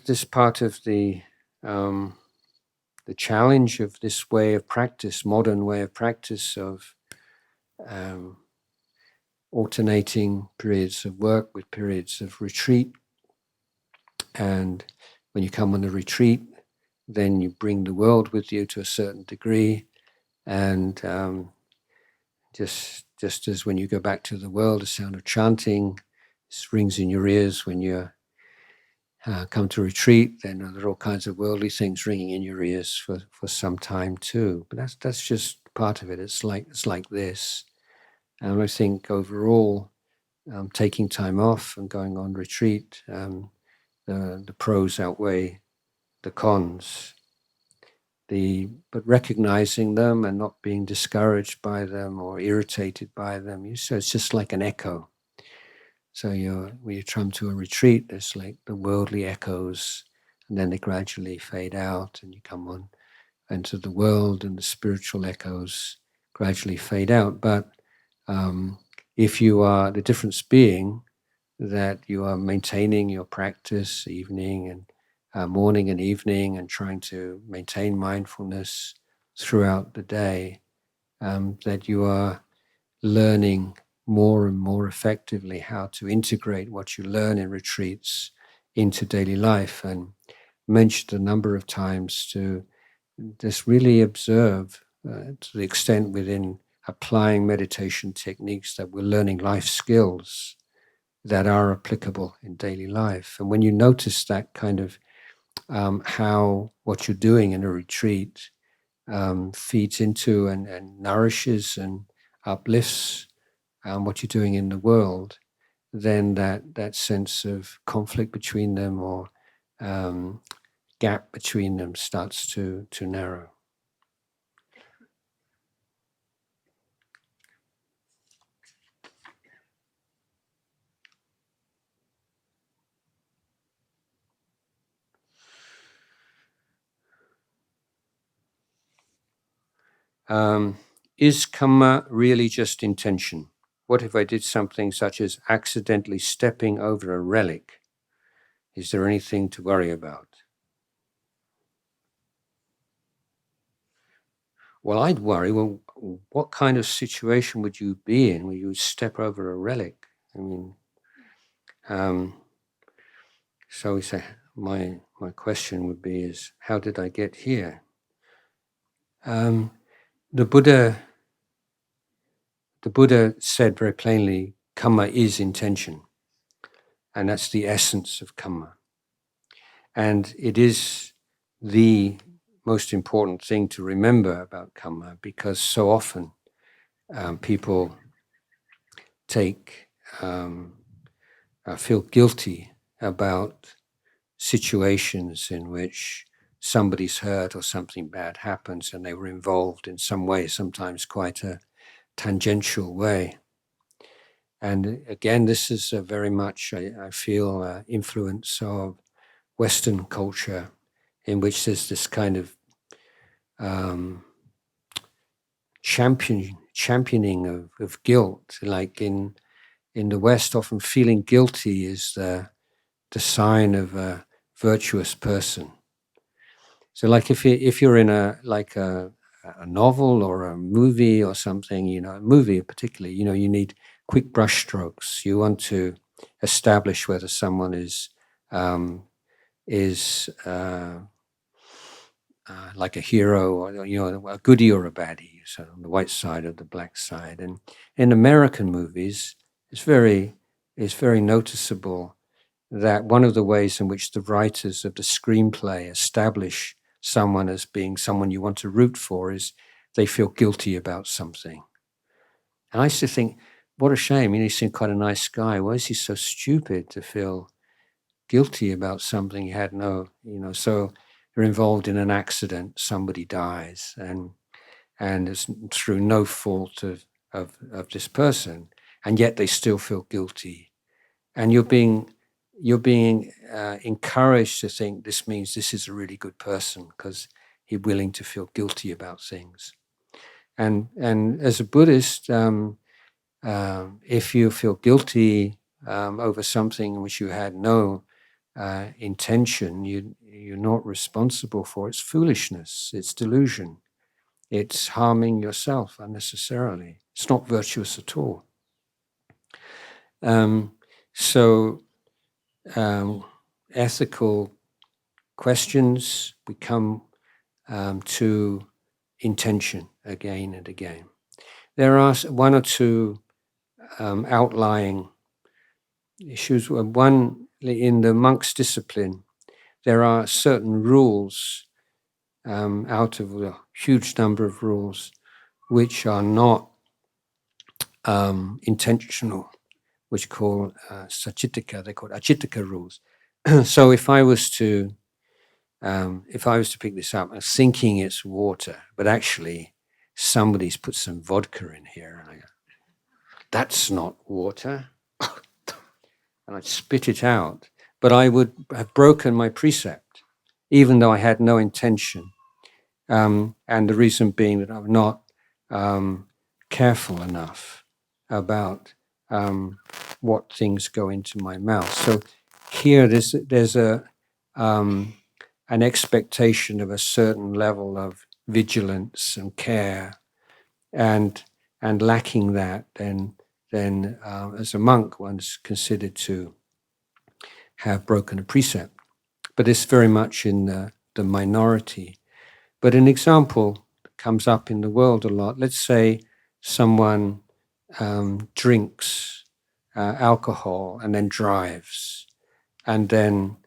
This part of the challenge of this way of practice, modern way of practice of alternating periods of work with periods of retreat. And when you come on a retreat, then you bring the world with you to a certain degree. And just as when you go back to the world, the sound of chanting rings in your ears when you come to retreat, then there are all kinds of worldly things ringing in your ears for some time too. But that's just part of it. It's like this. And I think overall, taking time off and going on retreat, the pros outweigh the cons. But recognizing them and not being discouraged by them or irritated by them, so it's just like an echo. So when you come to a retreat, there's like the worldly echoes, and then they gradually fade out, and you come on into the world, and the spiritual echoes gradually fade out. But if you are the difference being that you are maintaining your practice evening and morning and evening, and trying to maintain mindfulness throughout the day, that you are learning more and more effectively how to integrate what you learn in retreats into daily life. And mentioned a number of times, to just really observe to the extent within applying meditation techniques that we're learning life skills that are applicable in daily life. And when you notice that kind of how what you're doing in a retreat feeds into and nourishes and uplifts what you're doing in the world, then that sense of conflict between them or gap between them starts to narrow. Is Kamma really just intention? What if I did something such as accidentally stepping over a relic? Is there anything to worry about? Well, I'd worry, well, what kind of situation would you be in where you would step over a relic? I mean, so we say, my question would be is, how did I get here? The Buddha said very plainly, Kamma is intention. And that's the essence of Kamma. And it is the most important thing to remember about Kamma, because so often people feel guilty about situations in which somebody's hurt or something bad happens and they were involved in some way, sometimes quite a tangential way. And again, this is very much, I feel, influence of Western culture, in which there's this kind of championing of guilt. Like in the West, often feeling guilty is the sign of a virtuous person. So, like if you're in a novel or a movie or something, a movie particularly, you need quick brushstrokes. You want to establish whether someone is like a hero, or a goodie or a baddie, so on the white side or the black side. And in American movies, it's very noticeable that one of the ways in which the writers of the screenplay establish someone as being someone you want to root for is they feel guilty about something. And I used to think, what a shame. He seemed quite a nice guy. Why is he so stupid to feel guilty about something he had no, so you're involved in an accident, somebody dies, and it's through no fault of this person, and yet they still feel guilty. And you're being encouraged to think this means this is a really good person because he's willing to feel guilty about things. And as a Buddhist, if you feel guilty over something which you had no intention, you're not responsible for. It's foolishness, it's delusion, it's harming yourself unnecessarily. It's not virtuous at all. Ethical questions, we come to intention again and again. There are one or two outlying issues. One, in the monk's discipline, there are certain rules out of a huge number of rules which are not intentional, which call sacittaka. They're called acittaka rules. So if I was to pick this up, I'm thinking it's water, but actually somebody's put some vodka in here, and I go, that's not water. And I'd spit it out, but I would have broken my precept, even though I had no intention. And the reason being that I'm not careful enough about what things go into my mouth. So here there's an expectation of a certain level of vigilance and care, and lacking that, then as a monk, one's considered to have broken a precept. but it's very much in the minority. But an example that comes up in the world a lot, let's say someone drinks alcohol and then drives, and then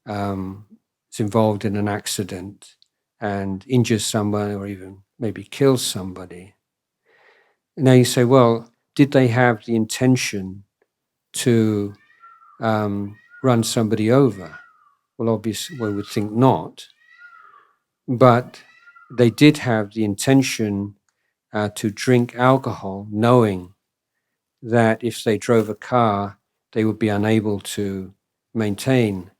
is involved in an accident and injures someone or even maybe kills somebody. Now you say, well, did they have the intention to run somebody over? Well, obviously, we would think not. But they did have the intention to drink alcohol, knowing that if they drove a car, they would be unable to maintain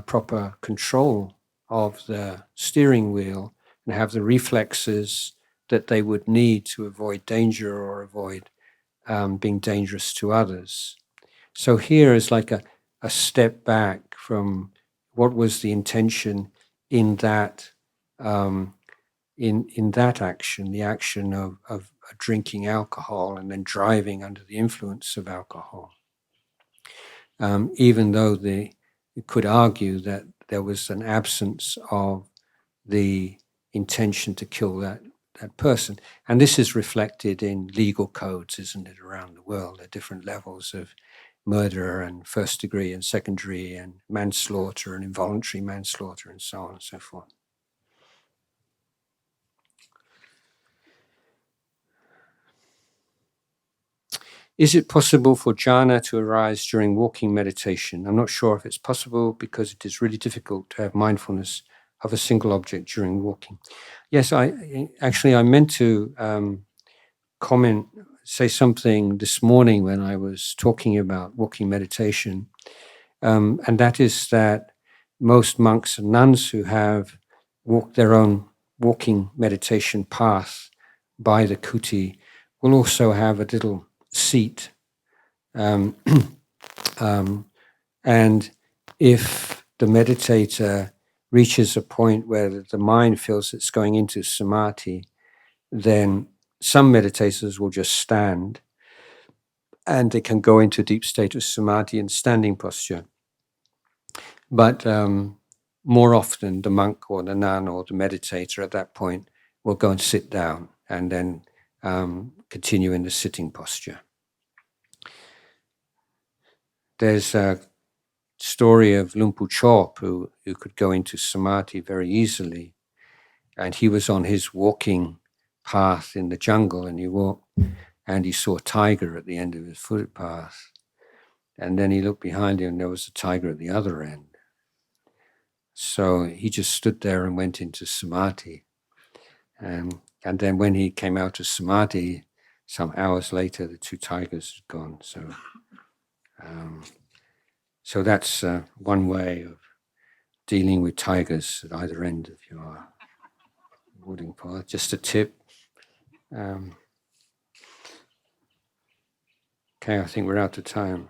proper control of the steering wheel and have the reflexes that they would need to avoid danger or avoid being dangerous to others. So here is like a step back from what was the intention in that in that action, the action of drinking alcohol and then driving under the influence of alcohol. Even though you could argue that there was an absence of the intention to kill that person. And this is reflected in legal codes, isn't it, around the world, at different levels of murder and first degree and second degree and manslaughter and involuntary manslaughter and so on and so forth. Is it possible for jhana to arise during walking meditation? I'm not sure if it's possible because it is really difficult to have mindfulness of a single object during walking. Yes, I meant to say something this morning when I was talking about walking meditation, and that is that most monks and nuns who have walked their own walking meditation path by the kuti will also have a little seat. And if the meditator reaches a point where the mind feels it's going into samadhi, then some meditators will just stand and they can go into a deep state of samadhi in standing posture. But more often the monk or the nun or the meditator at that point will go and sit down and then continue in the sitting posture. There's a story of Lumpu Chop who could go into samadhi very easily, and he was on his walking path in the jungle, and he walked and he saw a tiger at the end of his footpath, and then he looked behind him and there was a tiger at the other end. So he just stood there and went into samadhi, and then when he came out of samadhi, some hours later the two tigers had gone. So that's one way of dealing with tigers at either end of your walking path. Just a tip. Okay, I think we're out of time.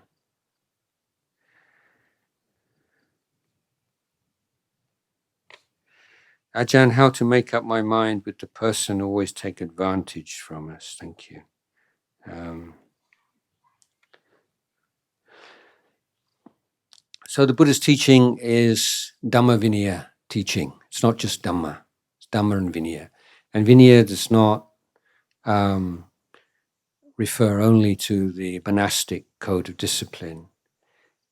Ajahn, how to make up my mind with the person who always take advantage from us? Thank you. So the Buddha's teaching is Dhamma Vinaya teaching. It's not just Dhamma. It's Dhamma and Vinaya. And Vinaya does not refer only to the monastic code of discipline.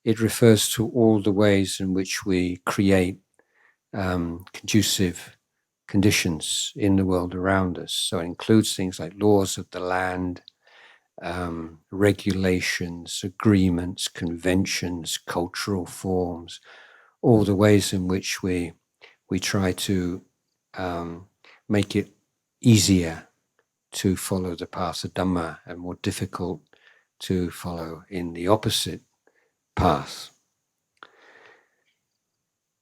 It refers to all the ways in which we create conducive conditions in the world around us. So it includes things like laws of the land, regulations, agreements, conventions, cultural forms, all the ways in which we try to make it easier to follow the path of Dhamma and more difficult to follow in the opposite path.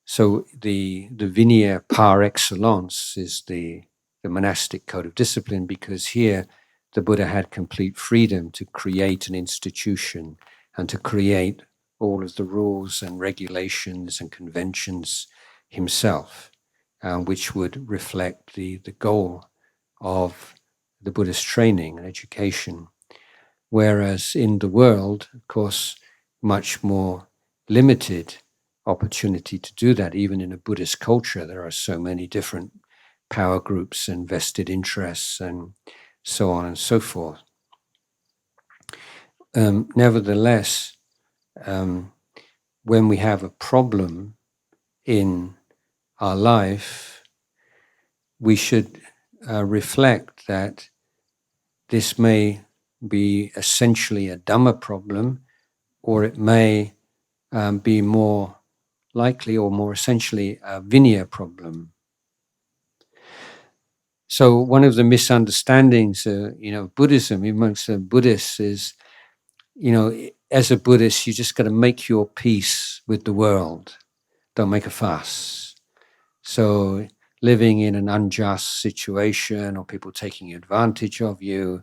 So the Vinaya par excellence is the monastic code of discipline, because here the Buddha had complete freedom to create an institution and to create all of the rules and regulations and conventions himself, which would reflect the goal of the Buddhist training and education. Whereas in the world, of course, much more limited opportunity to do that. Even in a Buddhist culture, there are so many different power groups and vested interests and so on and so forth. Nevertheless, when we have a problem in our life, we should reflect that this may be essentially a Dhamma problem, or it may be more likely or more essentially a Vinaya problem. So one of the misunderstandings, Buddhism amongst the Buddhists is, as a Buddhist, you just got to make your peace with the world. Don't make a fuss. So living in an unjust situation or people taking advantage of you,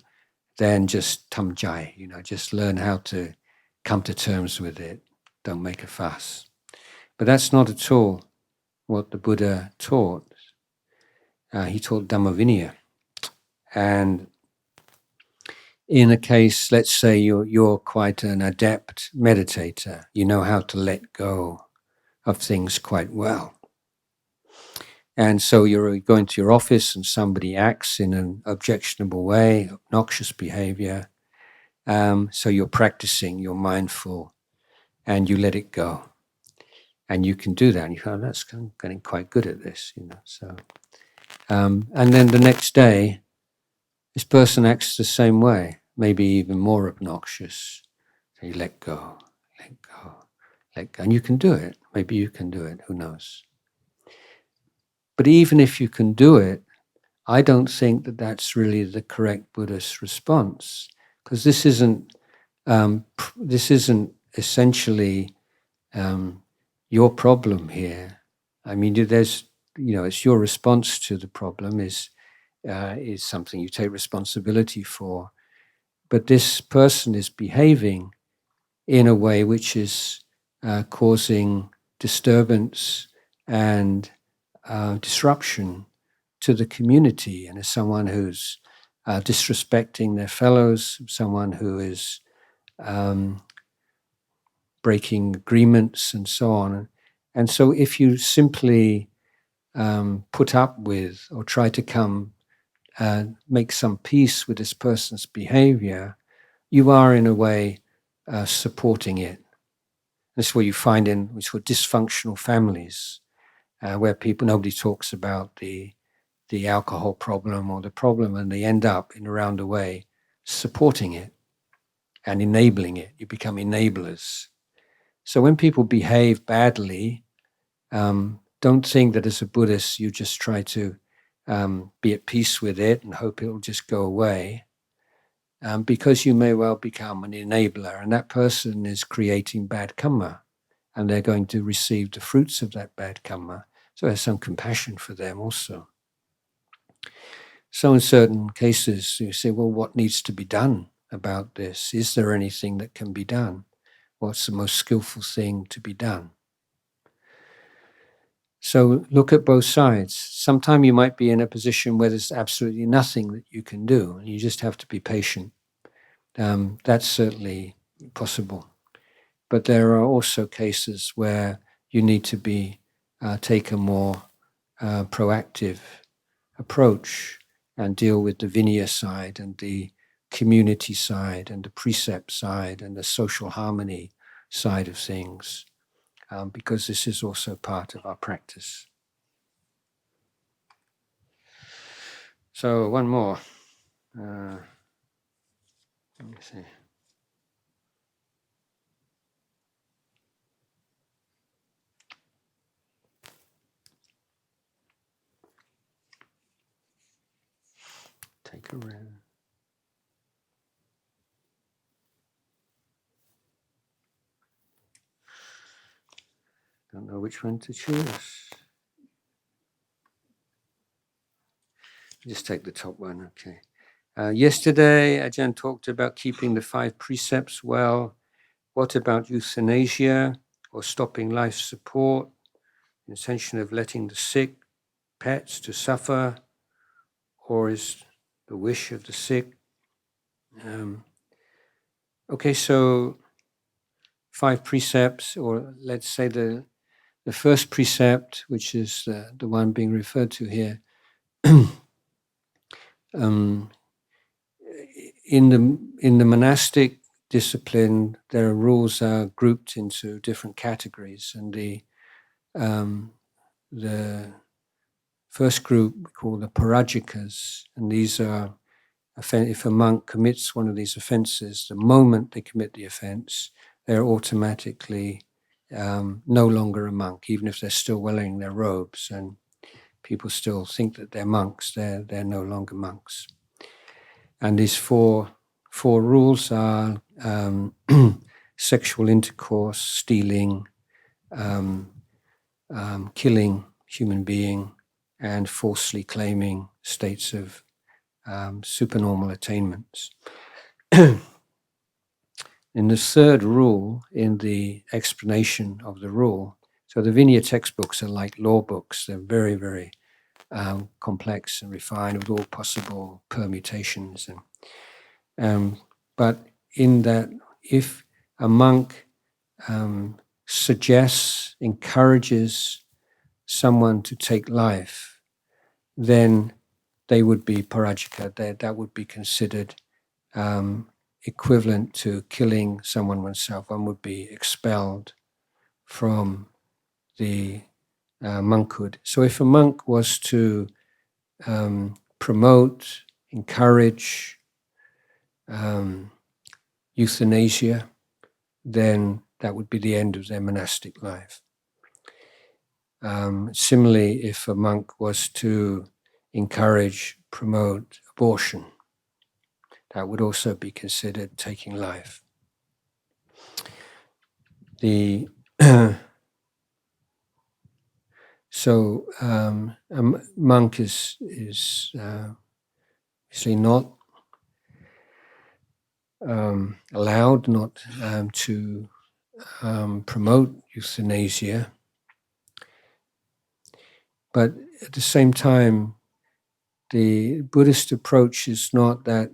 then just tamjai, just learn how to come to terms with it. Don't make a fuss. But that's not at all what the Buddha taught. He taught Dhamma Vinaya. And in a case, let's say you're quite an adept meditator, you know how to let go of things quite well. And so you're going to your office and somebody acts in an objectionable way, obnoxious behavior. So you're practicing, you're mindful, and you let it go. And you can do that. And you go, that's getting quite good at this, So, and then the next day, this person acts the same way, maybe even more obnoxious. So you let go, let go, let go. And you can do it. Maybe you can do it. Who knows? But even if you can do it, I don't think that that's really the correct Buddhist response, because this isn't essentially your problem here. I mean, there's, it's your response to the problem is something you take responsibility for. But this person is behaving in a way which is causing disturbance and disruption to the community, and as someone who's disrespecting their fellows, someone who is breaking agreements and so on. And so if you simply put up with or try to make some peace with this person's behavior, you are in a way supporting it. That's what you find in what's called dysfunctional families, where nobody talks about the alcohol problem or the problem, and they end up in a roundabout way supporting it and enabling it. You become enablers. So when people behave badly, don't think that as a Buddhist you just try to be at peace with it and hope it will just go away, because you may well become an enabler, and that person is creating bad Kamma, and they're going to receive the fruits of that bad Kamma. So there's some compassion for them also. So in certain cases, you say, well, what needs to be done about this? Is there anything that can be done? What's the most skillful thing to be done? So look at both sides. Sometimes you might be in a position where there's absolutely nothing that you can do, and you just have to be patient. That's certainly possible. But there are also cases where you need to take a more proactive approach and deal with the Vinaya side and the community side and the precept side and the social harmony side of things, because this is also part of our practice. So one more. Let me see. Take a round. Don't know which one to choose. Just take the top one, okay. Yesterday, Ajahn talked about keeping the 5 precepts well. What about euthanasia or stopping life support? Intention of letting the sick pets to suffer, or is the wish of the sick? Okay, so 5 precepts, or let's say the first precept, which is the one being referred to here, in the monastic discipline, their rules are grouped into different categories, and the first group we call the Paṛajjikas, and these are if a monk commits one of these offences, the moment they commit the offence, they're automatically no longer a monk, even if they're still wearing their robes and people still think that they're monks. They're no longer monks. And these four rules are sexual intercourse, stealing, killing human being, and falsely claiming states of supernormal attainments. In the third rule, in the explanation of the rule, so the Vinaya textbooks are like law books. They're very, very complex and refined with all possible permutations. But in that, if a monk suggests, encourages someone to take life, then they would be Paṛajjika. That would be considered equivalent to killing someone oneself. One would be expelled from the monkhood. So if a monk was to promote, encourage euthanasia, then that would be the end of their monastic life. Similarly, if a monk was to encourage, promote abortion, that would also be considered taking life. So a monk is obviously not allowed not to promote euthanasia, but at the same time, the Buddhist approach is not that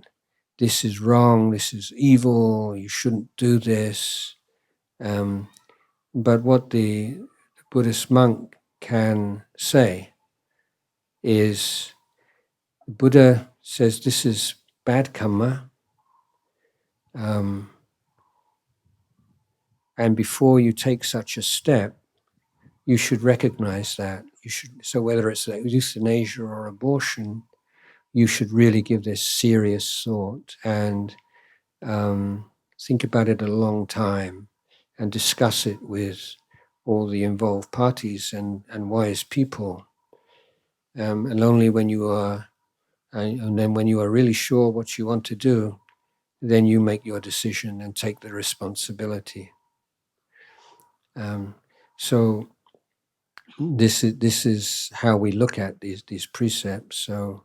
this is wrong, this is evil, you shouldn't do this. But what the Buddhist monk can say is, the Buddha says this is bad kamma, and before you take such a step, you should recognize that. So whether it's euthanasia or abortion, you should really give this serious thought and think about it a long time and discuss it with all the involved parties and wise people. And only when you are, and then when you are really sure what you want to do, then you make your decision and take the responsibility. So this is how we look at these precepts. So,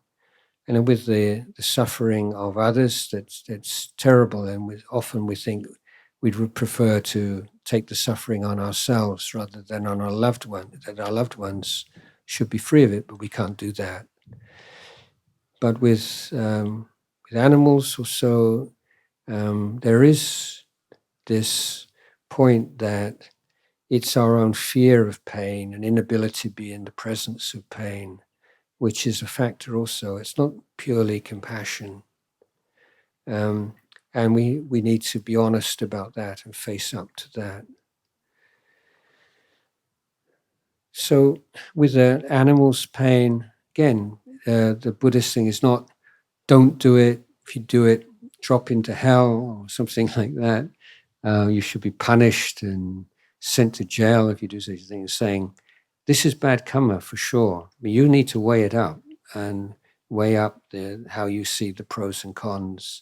and with the suffering of others, that's terrible, and often we think we'd prefer to take the suffering on ourselves rather than on our loved one. That our loved ones should be free of it, but we can't do that. But with animals also, there is this point that it's our own fear of pain and inability to be in the presence of pain, which is a factor also. It's not purely compassion. And we need to be honest about that and face up to that. So with the animal's pain, again, the Buddhist thing is not, don't do it. If you do it, drop into hell or something like that. You should be punished and sent to jail if you do such things. Saying, this is bad kamma for sure. But you need to weigh it up and weigh up how you see the pros and cons,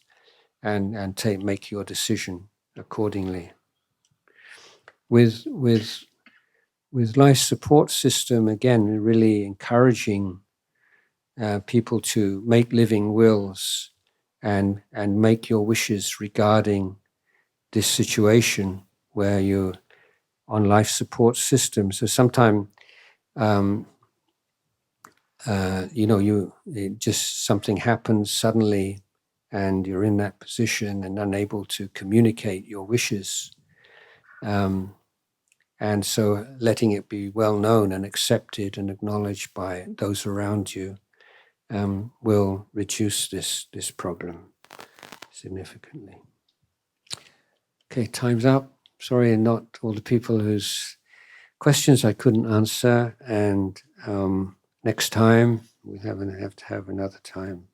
and make your decision accordingly. With life support system, again, really encouraging people to make living wills and make your wishes regarding this situation where you're on life support system. So sometimes, just something happens suddenly and you're in that position and unable to communicate your wishes. And And so letting it be well known and accepted and acknowledged by those around you will reduce this problem significantly. Okay, time's up. Sorry, not all the people whose questions I couldn't answer, and next time we have to have another time.